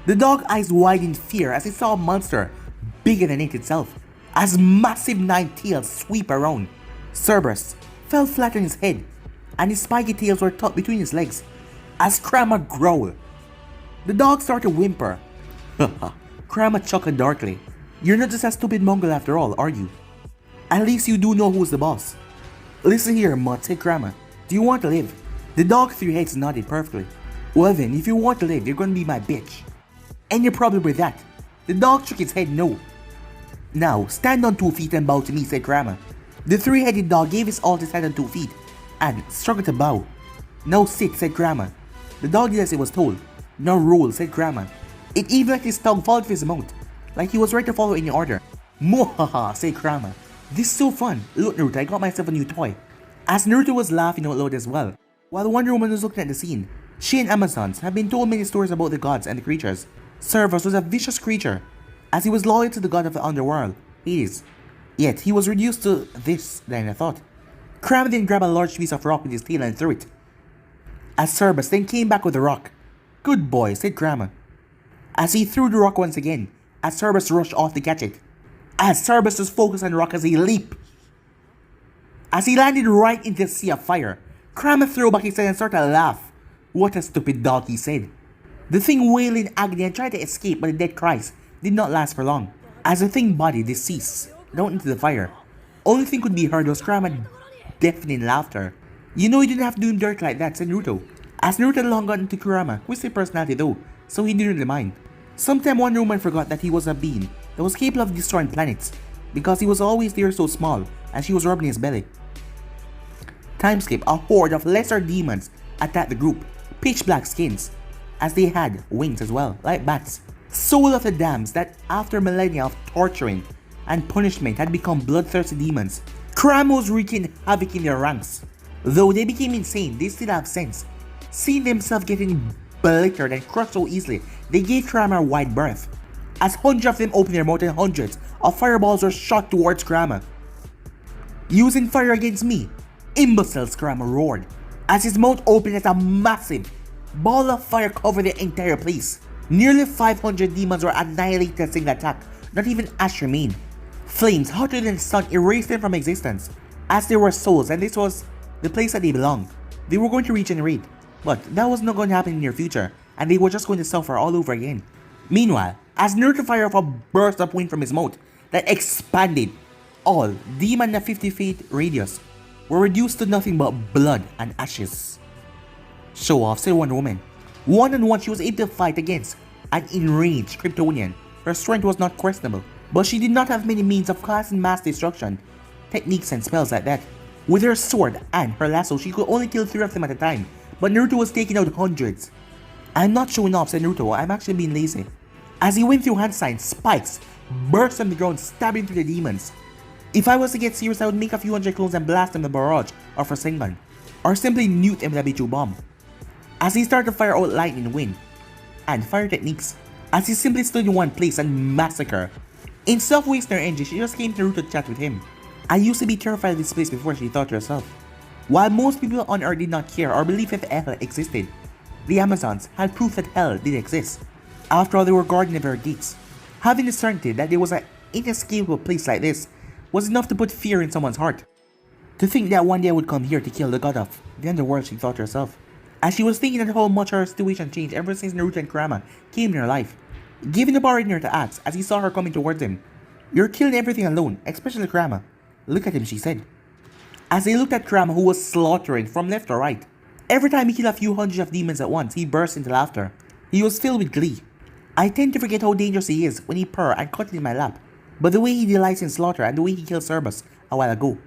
S1: The dog eyes widened in fear as it saw a monster bigger than it itself. As massive 9 tails sweep around, Cerberus fell flat on his head, and his spiky tails were tucked between his legs. As Kurama growled, the dog started to whimper. Kurama chuckled darkly. You're not just a stupid Mongol after all, are you? At least you do know who's the boss. Listen here, mutt, said Kurama. Do you want to live? The dog 3 heads nodded perfectly. Well then, if you want to live, you're gonna be my bitch. And you're probably with that. The dog shook his head no. Now, stand on 2 feet and bow to me, said Kurama. The 3-headed dog gave his all to stand on 2 feet, and struggled to bow. Now sit, said Kurama. The dog did as it was told. Now roll, said Kurama. It even let his tongue fall to his mouth, like he was ready to follow any order. Mohaha, said Kurama. This is so fun. Look, Naruto, I got myself a new toy. As Naruto was laughing out loud as well, while Wonder Woman was looking at the scene, she and Amazons have been told many stories about the gods and the creatures. Cerberus was a vicious creature, as he was loyal to the god of the underworld, Hades. Yet he was reduced to this, Diana thought. Kurama then grabbed a large piece of rock with his tail and threw it, as Cerberus then came back with the rock. Good boy, said Kurama, as he threw the rock once again, as Cerberus rushed off to catch it. As Cerberus was focused on the rock as he leaped, as he landed right into the sea of fire, Kurama threw back his head and started to laugh. What a stupid dog, he said. The thing wailed in agony and tried to escape, but the dead cries did not last for long, as the thing body deceased down into the fire. Only thing could be heard was Kurama's deafening laughter. You know you didn't have to do him dirt like that, said Naruto. As Naruto had long gotten into Kurama, with his personality though, so he didn't really mind. Sometime Wonder Woman forgot that he was a being that was capable of destroying planets, because he was always there so small, and she was rubbing his belly. Timeskip, a horde of lesser demons attacked the group, pitch black skins, as they had wings as well, like bats. Soul of the dams that after millennia of torturing and punishment had become bloodthirsty demons. Kurama was wreaking havoc in their ranks. Though they became insane, they still have sense. Seeing themselves getting belittled and crushed so easily, they gave Kurama a wide berth. As hundreds of them opened their mouth and hundreds of fireballs were shot towards Kurama. Using fire against me, imbeciles, Kurama roared, as his mouth opened as a massive ball of fire covered the entire place. Nearly 500 demons were annihilated in a single attack, not even ash remained. Flames hotter than the sun erased them from existence, as they were souls and this was the place that they belonged. They were going to regenerate, but that was not going to happen in the near future, and they were just going to suffer all over again. Meanwhile, as Naruto fired off a burst of wind from his mouth that expanded, all demons in a 50 feet radius were reduced to nothing but blood and ashes. Show off, said Wonder Woman. One-on-one, she was able to fight against an enraged Kryptonian. Her strength was not questionable, but she did not have many means of casting mass destruction, techniques and spells like that. With her sword and her lasso, she could only kill 3 of them at a time, but Naruto was taking out hundreds. I'm not showing off, said Naruto, I'm actually being lazy. As he went through hand signs, spikes burst on the ground, stabbing through the demons. If I was to get serious, I would make a few hundred clones and blast them with a barrage of Rasengan, or simply nuke them with a B2 bomb. As he started to fire out lightning, wind, and fire techniques, as he simply stood in one place and massacre. Instead of wasting her energy, she just came to Naruto to chat with him. I used to be terrified of this place before, she thought to herself. While most people on Earth did not care or believe if hell existed, the Amazons had proof that hell did exist. After all, they were guarding the very gates. Having the certainty that there was an inescapable place like this was enough to put fear in someone's heart. To think that one day I would come here to kill the god of the underworld, she thought to herself. As she was thinking of how much her situation changed ever since Naruto and Kurama came in her life. Giving the power in her to ask as he saw her coming towards him. You're killing everything alone, especially Kurama. Look at him, she said. As they looked at Kurama, who was slaughtering from left to right. Every time he killed a few hundred of demons at once, he burst into laughter. He was filled with glee. I tend to forget how dangerous he is when he purrs and cuddles in my lap. But the way he delights in slaughter and the way he killed Cerberus a while ago.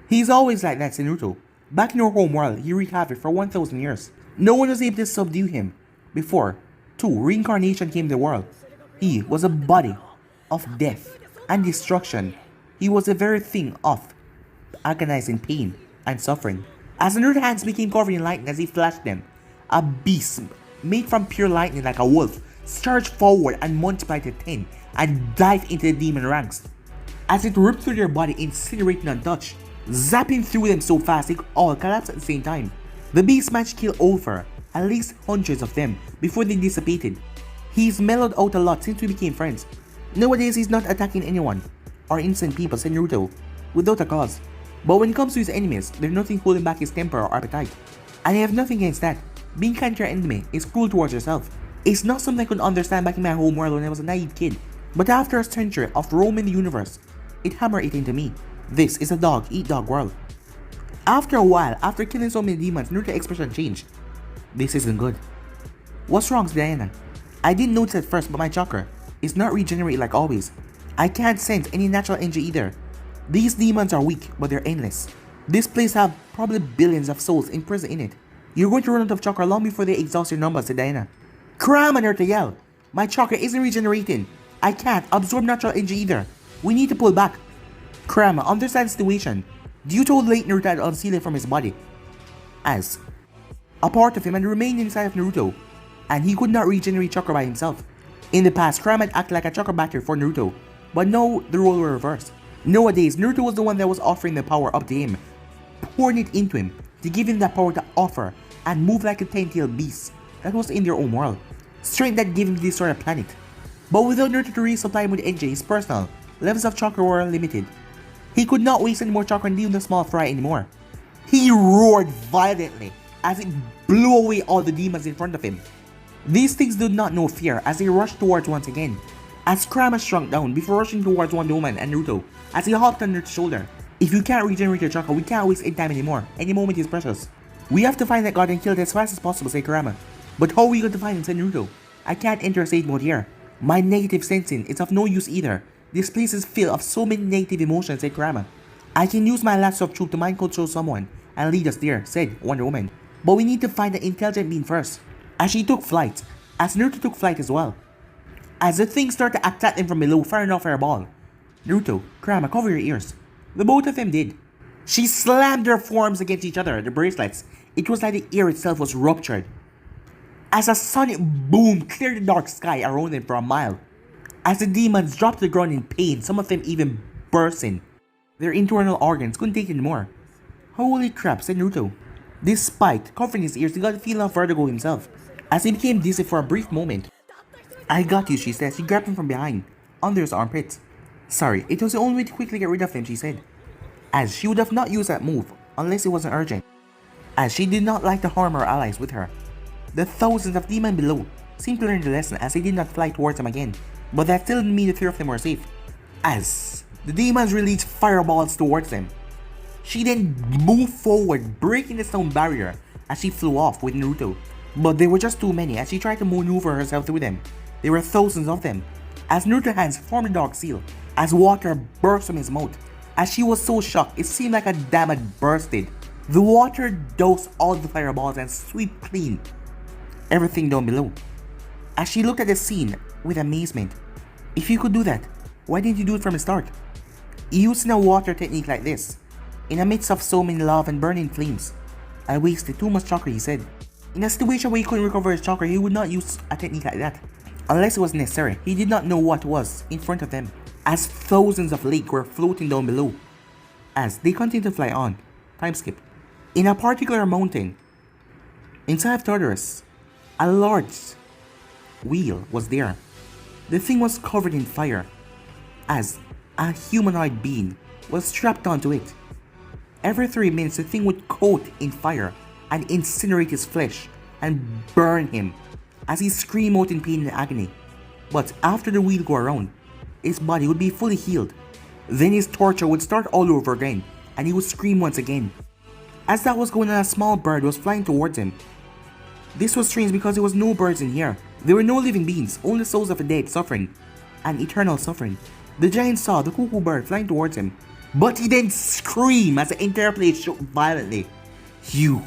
S1: He's always like that, said Naruto. Back in our home world, he wreaked havoc for 1,000 years. No one was able to subdue him. Before, 2. Reincarnation came to the world. He was a body of death and destruction. He was the very thing of agonizing pain and suffering. As the Naruto hands became covered in lightning as he flashed them, a beast made from pure lightning like a wolf surged forward and multiplied to 10 and dived into the demon ranks. As it ripped through their body, incinerating untouched, zapping through them so fast they all collapsed at the same time. The beast managed to kill over at least hundreds of them before they dissipated. He's mellowed out a lot since we became friends. Nowadays he's not attacking anyone or innocent people, said Naruto, without a cause. But when it comes to his enemies, there's nothing holding back his temper or appetite. And I have nothing against that. Being kind to your enemy is cruel towards yourself. It's not something I could understand back in my home world when I was a naive kid. But after a century of roaming the universe, it hammered it into me. This is a dog-eat-dog world. After a while, after killing so many demons, Naruto's expression changed. This isn't good. What's wrong, Diana? I didn't notice at first, but my chakra is not regenerated like always. I can't sense any natural energy either. These demons are weak, but they're endless. This place have probably billions of souls imprisoned in it. You're going to run out of chakra long before they exhaust your numbers, said Diana. Cram on her to yell. My chakra isn't regenerating. I can't absorb natural energy either. We need to pull back. Kurama understands the situation. Due to late Naruto had unsealed it from his body as a part of him and remained inside of Naruto, and he could not regenerate chakra by himself. In the past, Kurama had acted like a chakra battery for Naruto, but now the role were reversed. Nowadays, Naruto was the one that was offering the power up to him, pouring it into him to give him that power to offer and move like a 10-tailed beast that was in their own world. Strength that gave him to destroy a planet. But without Naruto to resupply him with energy, his personal levels of chakra were limited. He could not waste any more chakra and deal the small fry anymore. He roared violently as it blew away all the demons in front of him. These things did not know fear as they rushed towards once again. As Kurama shrunk down before rushing towards Wonder Woman and Naruto as he hopped on Naruto's shoulder. If you can't regenerate your chakra, we can't waste any time anymore. Any moment is precious. We have to find that god and kill it as fast as possible, said Kurama. But how are we going to find him, said Naruto. I can't enter a state mode here. My negative sensing is of no use either. This place is filled of so many negative emotions, said Kurama. I can use my lasso of truth to mind control someone and lead us there, said Wonder Woman. But we need to find the intelligent being first. As she took flight, as Naruto took flight as well. As the thing started to attack them from below, firing off her ball. Naruto, Kurama, cover your ears. The both of them did. She slammed their forms against each other, the bracelets. It was like the air itself was ruptured. As a sonic boom cleared the dark sky around them for a mile. As the demons dropped to the ground in pain, some of them even bursting. Their internal organs couldn't take it anymore. Holy crap, said Naruto. Despite covering his ears, he got a feeling of vertigo himself, as he became dizzy for a brief moment. I got you, she said. She grabbed him from behind, under his armpit. Sorry, it was the only way to quickly get rid of him, she said. As she would have not used that move, unless it wasn't urgent. As she did not like to harm her allies with her. The thousands of demons below seemed to learn the lesson as they did not fly towards them again. But that still didn't mean the three of them were safe. As the demons released fireballs towards them. She then moved forward, breaking the stone barrier as she flew off with Naruto. But there were just too many as she tried to maneuver herself through them. There were thousands of them. As Naruto's hands formed a dark seal, as water burst from his mouth. As she was so shocked, it seemed like a dam had bursted. The water doused all the fireballs and swept clean everything down below. As she looked at the scene with amazement. If you could do that, why didn't you do it from the start? Using a water technique like this, in the midst of so many lava and burning flames, I wasted too much chakra, he said. In a situation where he couldn't recover his chakra, he would not use a technique like that. Unless it was necessary, he did not know what was in front of them. As thousands of lakes were floating down below. As they continued to fly on. Time skip. In a particular mountain, inside of Tartarus, a large wheel was there. The thing was covered in fire, as a humanoid being was strapped onto it. Every 3 minutes the thing would coat in fire and incinerate his flesh and burn him as he screamed out in pain and agony. But after the wheel go around, his body would be fully healed. Then his torture would start all over again and he would scream once again. As that was going on, a small bird was flying towards him. This was strange because there was no birds in here. There were no living beings, only souls of the dead suffering, and eternal suffering. The giant saw the cuckoo bird flying towards him, but he then screamed as the entire place shook violently. You,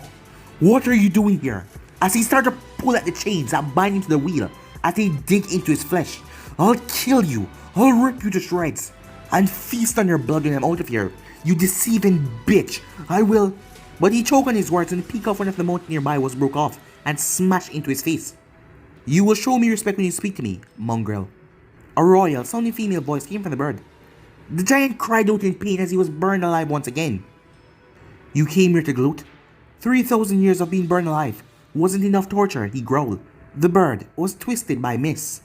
S1: what are you doing here? As he started to pull at the chains that bind him to the wheel, as they dig into his flesh. I'll kill you, I'll rip you to shreds, and feast on your blood when I'm out of here. You deceiving bitch, I will. But he choked on his words and the peak of one of the mountains nearby was broke off and smashed into his face. You will show me respect when you speak to me, mongrel. A royal, sounding female voice came from the bird. The giant cried out in pain as he was burned alive once again. You came here to gloat? 3,000 years of being burned alive wasn't enough torture, he growled. The bird was twisted by mist,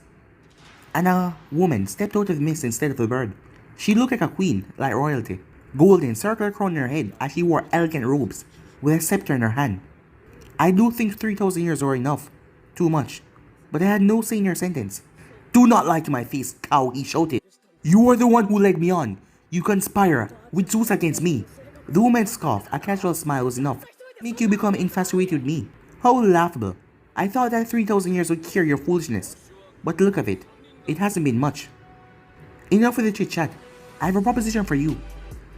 S1: and a woman stepped out of the mist instead of the bird. She looked like a queen, like royalty. Golden circular crown on her head as she wore elegant robes, with a scepter in her hand. I do think 3,000 years were enough. Too much. But I had no say in your sentence. Do not lie to my face, cow, he shouted. You are the one who led me on. You conspire with Zeus against me. The woman scoffed. A casual smile was enough to make you become infatuated with me. How laughable. I thought that 3,000 years would cure your foolishness. But look of it. It hasn't been much. Enough with the chit-chat. I have a proposition for you.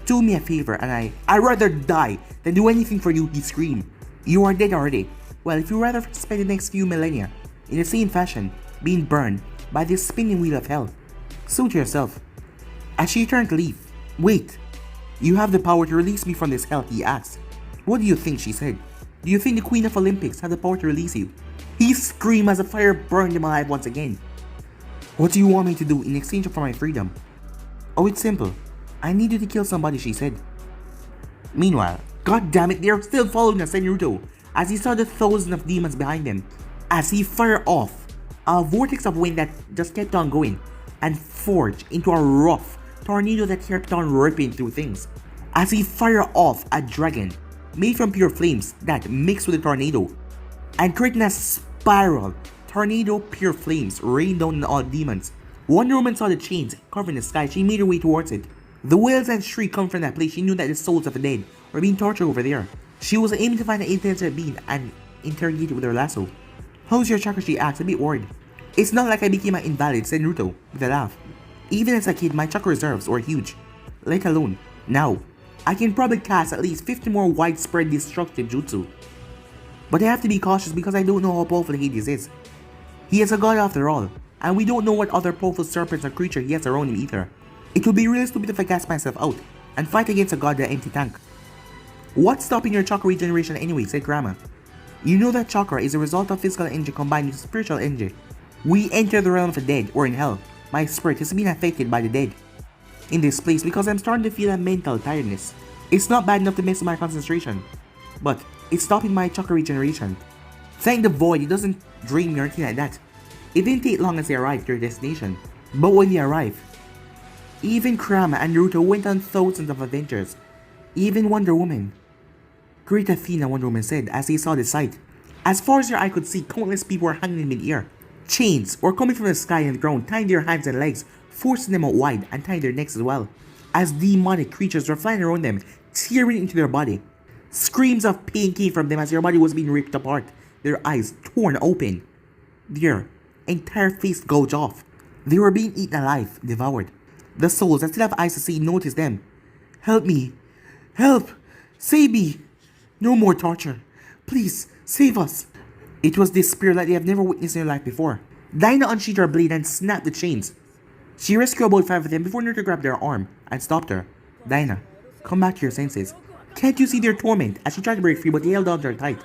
S1: Do me a favor and I'd rather die than do anything for you, he screamed. You are dead already. Well, if you rather spend the next few millennia in the same fashion, being burned by this spinning wheel of hell, suit yourself. As she turned to leave. Wait. You have the power to release me from this hell, he asked. What do you think, she said. Do you think the Queen of Olympics had the power to release you? He screamed as the fire burned him alive once again. What do you want me to do in exchange for my freedom? Oh, it's simple. I need you to kill somebody, she said. Meanwhile, god damn it, they are still following us, said Naruto, as he saw the thousands of demons behind him. As he fired off a vortex of wind that just kept on going and forged into a rough tornado that kept on ripping through things. As he fired off a dragon made from pure flames that mixed with the tornado and creating a spiral tornado pure flames rained down on all demons. Wonder Woman saw the chains covering the sky. She made her way towards it. The wails and shriek come from that place. She knew that the souls of the dead were being tortured over there. She was aiming to find an intelligent being and interrogate it with her lasso. How's your chakra, she asked, a bit worried. It's not like I became an invalid, said Naruto with a laugh. Even as a kid, my chakra reserves were huge. Let alone, now, I can probably cast at least 50 more widespread destructive jutsu. But I have to be cautious because I don't know how powerful Hades is. He is a god after all, and we don't know what other powerful serpents or creature he has around him either. It would be really stupid if I gas myself out and fight against a god with an empty tank. What's stopping your chakra regeneration anyway, said Grandma. You know that chakra is a result of physical energy combined with spiritual energy. We enter the realm of the dead, or in hell. My spirit has been affected by the dead in this place because I'm starting to feel a mental tiredness. It's not bad enough to mess with my concentration, but it's stopping my chakra regeneration. Thank the void, it doesn't drain me or anything like that. It didn't take long as they arrived to their destination, but when they arrived, even Kurama and Naruto went on thousands of adventures. Even Wonder Woman. Great Athena, Wonder Woman said as they saw the sight. As far as your eye could see, countless people were hanging in mid-air. Chains were coming from the sky and the ground, tying their hands and legs, forcing them out wide and tying their necks as well. As demonic creatures were flying around them, tearing into their body. Screams of pain came from them as their body was being ripped apart, their eyes torn open, their entire face gouged off. They were being eaten alive, devoured. The souls that still have eyes to see noticed them. Help me! Help! Save me! No more torture! Please, save us! It was despair like they have never witnessed in their life before. Dinah unsheathed her blade and snapped the chains. She rescued about 5 of them before Naruto grabbed their arm and stopped her. Dinah, come back to your senses. Can't you see their torment? As she tried to break free, but they held on to her tight.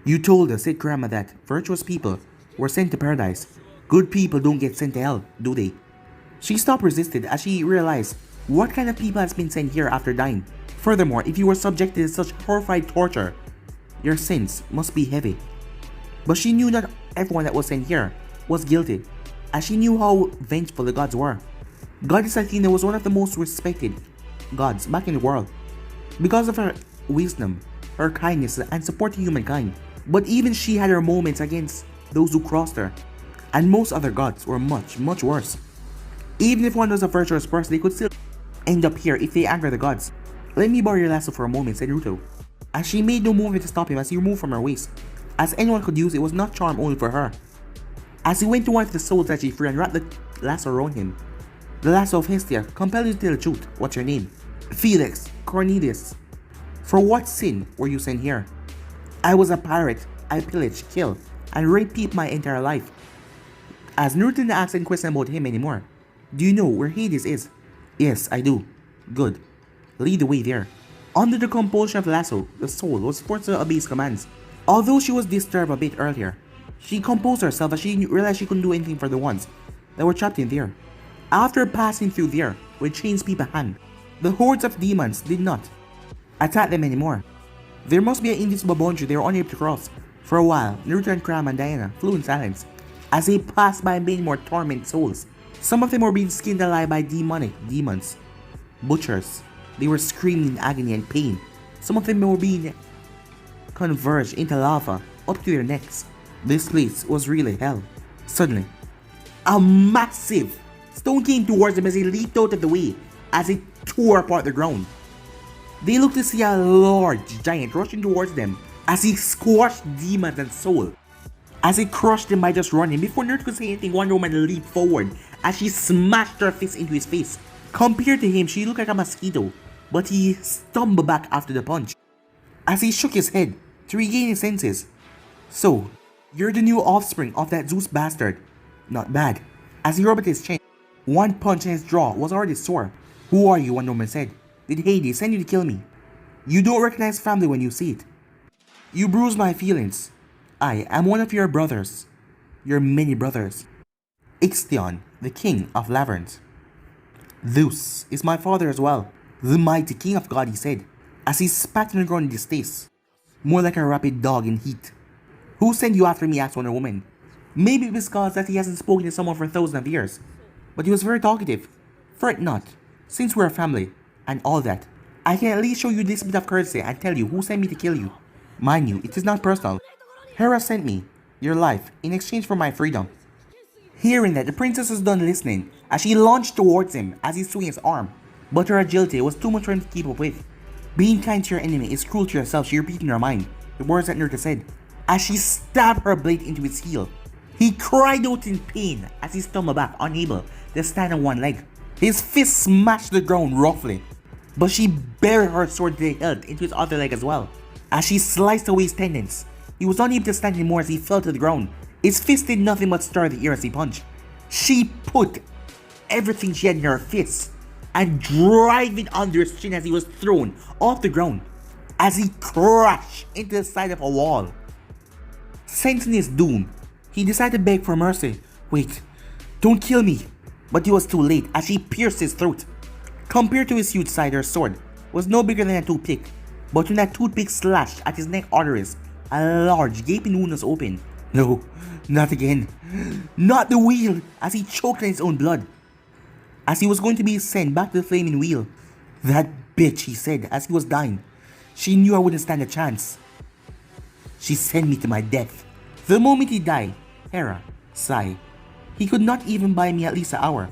S1: You told us, said Grandma, that virtuous people were sent to paradise. Good people don't get sent to hell, do they? She stopped resisting as she realized what kind of people has been sent here after dying. Furthermore, if you were subjected to such horrified torture, your sins must be heavy. But she knew not everyone that was sent here was guilty, as she knew how vengeful the gods were. Goddess Athena was one of the most respected gods back in the world because of her wisdom, her kindness, and support to humankind. But even she had her moments against those who crossed her, and most other gods were much, much worse. Even if one was a virtuous person, they could still end up here if they anger the gods. Let me borrow your lasso for a moment, said Naruto, as she made no movement to stop him as he removed from her waist. As anyone could use, it was not charm only for her. As he went to one of the souls that she freed and wrapped the lasso around him. The lasso of Hestia compelled you to tell the truth. What's your name? Felix Cornelius. For what sin were you sent here? I was a pirate. I pillaged, killed, and raped people my entire life. As Naruto didn't ask any question about him anymore. Do you know where Hades is? Yes, I do. Good. Lead the way there. Under the compulsion of lasso, the soul was forced to obey his commands. Although she was disturbed a bit earlier, she composed herself as she realized she couldn't do anything for the ones that were trapped in there. After passing through there with chains people hang, the hordes of demons did not attack them anymore. There must be an invisible boundary they were unable to cross. For a while, Naruto and Kurama and Diana flew in silence as they passed by many more tormented souls. Some of them were being skinned alive by demonic demons. Butchers. They were screaming in agony and pain. Some of them were being converged into lava up to their necks. This place was really hell. Suddenly, a massive stone came towards them as they leaped out of the way as it tore apart the ground. They looked to see a large giant rushing towards them as he squashed demons and soul. As he crushed them by just running, before Naruto could say anything, Wonder Woman leaped forward as she smashed her fist into his face. Compared to him, she looked like a mosquito, but he stumbled back after the punch as he shook his head to regain his senses. So, you're the new offspring of that Zeus bastard. Not bad. As he rubbed his chin, one punch in his jaw was already sore. Who are you? Wonder Woman said. Did Hades send you to kill me? You don't recognize family when you see it. You bruise my feelings. I am one of your brothers. Your many brothers. Ixion, the king of labyrinths. Zeus is my father as well. The mighty king of God, he said, as he spat on the ground in distaste. More like a rabid dog in heat. Who sent you after me? Asked Wonder Woman. Maybe it was because that he hasn't spoken to someone for thousands of years. But he was very talkative. Fret not, since we're a family, and all that. I can at least show you this bit of courtesy and tell you who sent me to kill you. Mind you, it is not personal. Hera sent me, your life, in exchange for my freedom. Hearing that, the princess was done listening as she launched towards him as he swung his arm. But her agility was too much for him to keep up with. Being kind to your enemy is cruel to yourself, she repeated in her mind the words that Naruto said as she stabbed her blade into his heel. He cried out in pain as he stumbled back, unable to stand on one leg. His fist smashed the ground roughly, but she buried her sword they held into his other leg as well. As she sliced away his tendons, he was unable to stand anymore as he fell to the ground. His fist did nothing but stir the air as he punched. She put everything she had in her fist and drive it under his chin as he was thrown off the ground as he crashed into the side of a wall. Sensing his doom, he decided to beg for mercy. Wait, don't kill me. But it was too late as she pierced his throat. Compared to his huge side, her sword was no bigger than a toothpick. But when that toothpick slashed at his neck arteries, a large gaping wound was open. No, not again. Not the wheel, as he choked on his own blood. As he was going to be sent back to the flaming wheel. That bitch, he said as he was dying. She knew I wouldn't stand a chance. She sent me to my death. The moment he died, Hera sighed. He could not even buy me at least an hour.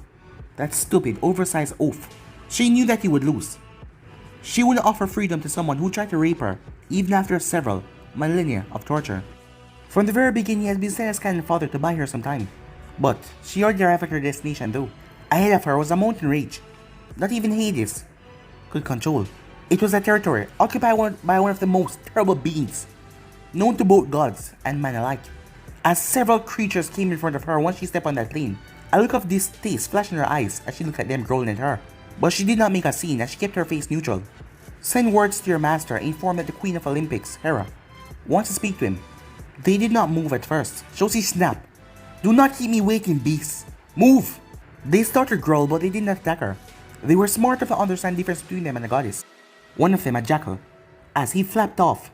S1: That stupid, oversized oaf. She knew that he would lose. She wouldn't offer freedom to someone who tried to rape her, even after several millennia of torture. From the very beginning, he had been sent as kind father to buy her some time. But she already arrived at her destination though. Ahead of her was a mountain range not even Hades could control. It was a territory occupied by one of the most terrible beings known to both gods and man alike. As several creatures came in front of her once she stepped on that plane, a look of distaste flashed in her eyes as she looked at them growling at her. But she did not make a scene as she kept her face neutral. Send words to your master and inform that the Queen of Olympics, Hera, wants to speak to him. They did not move at first, so she snapped. Do not keep me waiting, beasts. Move! They started to growl, but they did not attack her. They were smart enough to understand the difference between them and the goddess. One of them, a jackal, as he flapped off,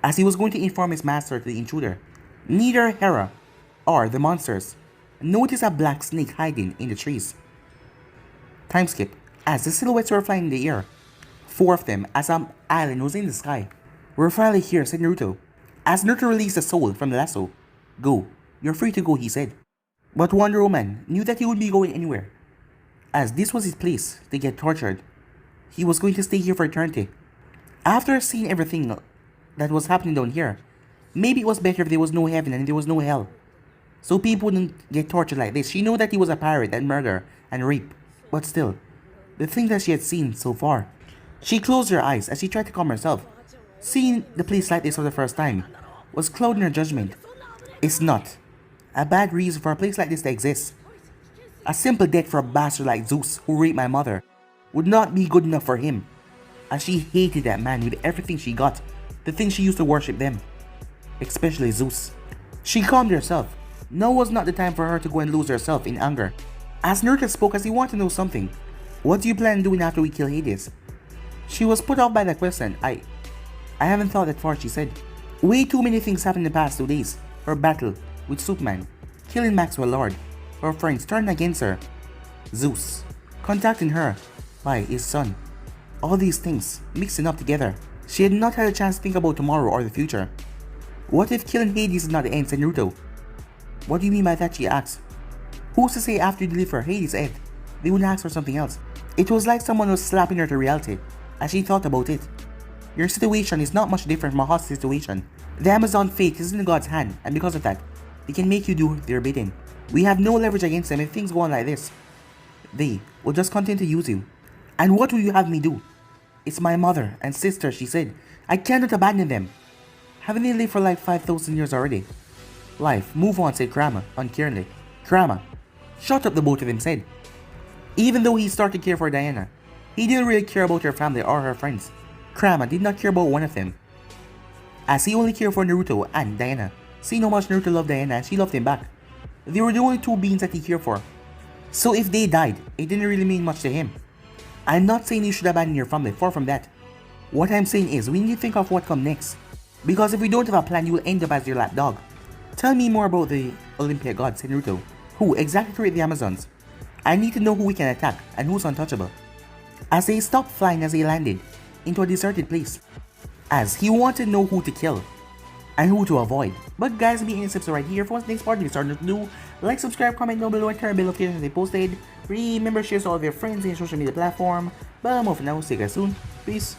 S1: as he was going to inform his master to the intruder. Neither Hera or the monsters noticed a black snake hiding in the trees. Time skip, as the silhouettes were flying in the air. 4 of them, as an island was in the sky. We're finally here, said Naruto. As Naruto released the soul from the lasso. Go, you're free to go, he said. But Wonder Woman knew that he would be going anywhere, as this was his place to get tortured. He was going to stay here for eternity. After seeing everything that was happening down here, maybe it was better if there was no heaven and there was no hell, so people wouldn't get tortured like this. She knew that he was a pirate and murder and rape, but still, the thing that she had seen so far She closed her eyes as she tried to calm herself. Seeing the place like this for the first time was clouding her judgment. It's not a bad reason for a place like this to exist. A simple death for a bastard like Zeus who raped my mother would not be good enough for him, as she hated that man with everything she got, the things she used to worship them, especially Zeus. She calmed herself. Now was not the time for her to go and lose herself in anger. As Naruto spoke as he wanted to know something. What do you plan on doing after we kill Hades? She was put off by that question. I haven't thought that far, she said. Way too many things happened in the past 2 days. Her battle with Superman, killing Maxwell Lord, her friends turning against her, Zeus, contacting her by his son. All these things mixing up together. She had not had a chance to think about tomorrow or the future. What if killing Hades is not the end, said Naruto? What do you mean by that, she asked. Who's to say after you deliver Hades' head, they wouldn't ask for something else? It was like someone was slapping her to reality as she thought about it. Your situation is not much different from a hostage situation. The Amazon fate is in God's hand, and because of that, they can make you do their bidding. We have no leverage against them if things go on like this. They will just continue to use you. And what will you have me do? It's my mother and sister, she said. I cannot abandon them. Haven't they lived for like 5,000 years already? Life, move on, said Kurama, uncaringly. Kurama, shut up, the both of them said. Even though he started to care for Diana, he didn't really care about her family or her friends. Kurama did not care about one of them, as he only cared for Naruto and Diana. Seeing how much Naruto loved Diana and she loved him back, they were the only two beings that he cared for. So if they died, it didn't really mean much to him. I'm not saying you should abandon your family, far from that. What I'm saying is we need to think of what comes next, because if we don't have a plan, you will end up as your lapdog. Tell me more about the Olympia gods, said Naruto. Who exactly create the Amazons? I need to know who we can attack and who's untouchable. As they stopped flying as they landed into a deserted place, as he wanted to know who to kill and who to avoid. But guys, be in tips right here. For the next part, we started to do like, subscribe, comment down below, and turn bell notifications they posted. Remember, share to all of your friends in social media platform. But more for now, see you guys soon. Peace.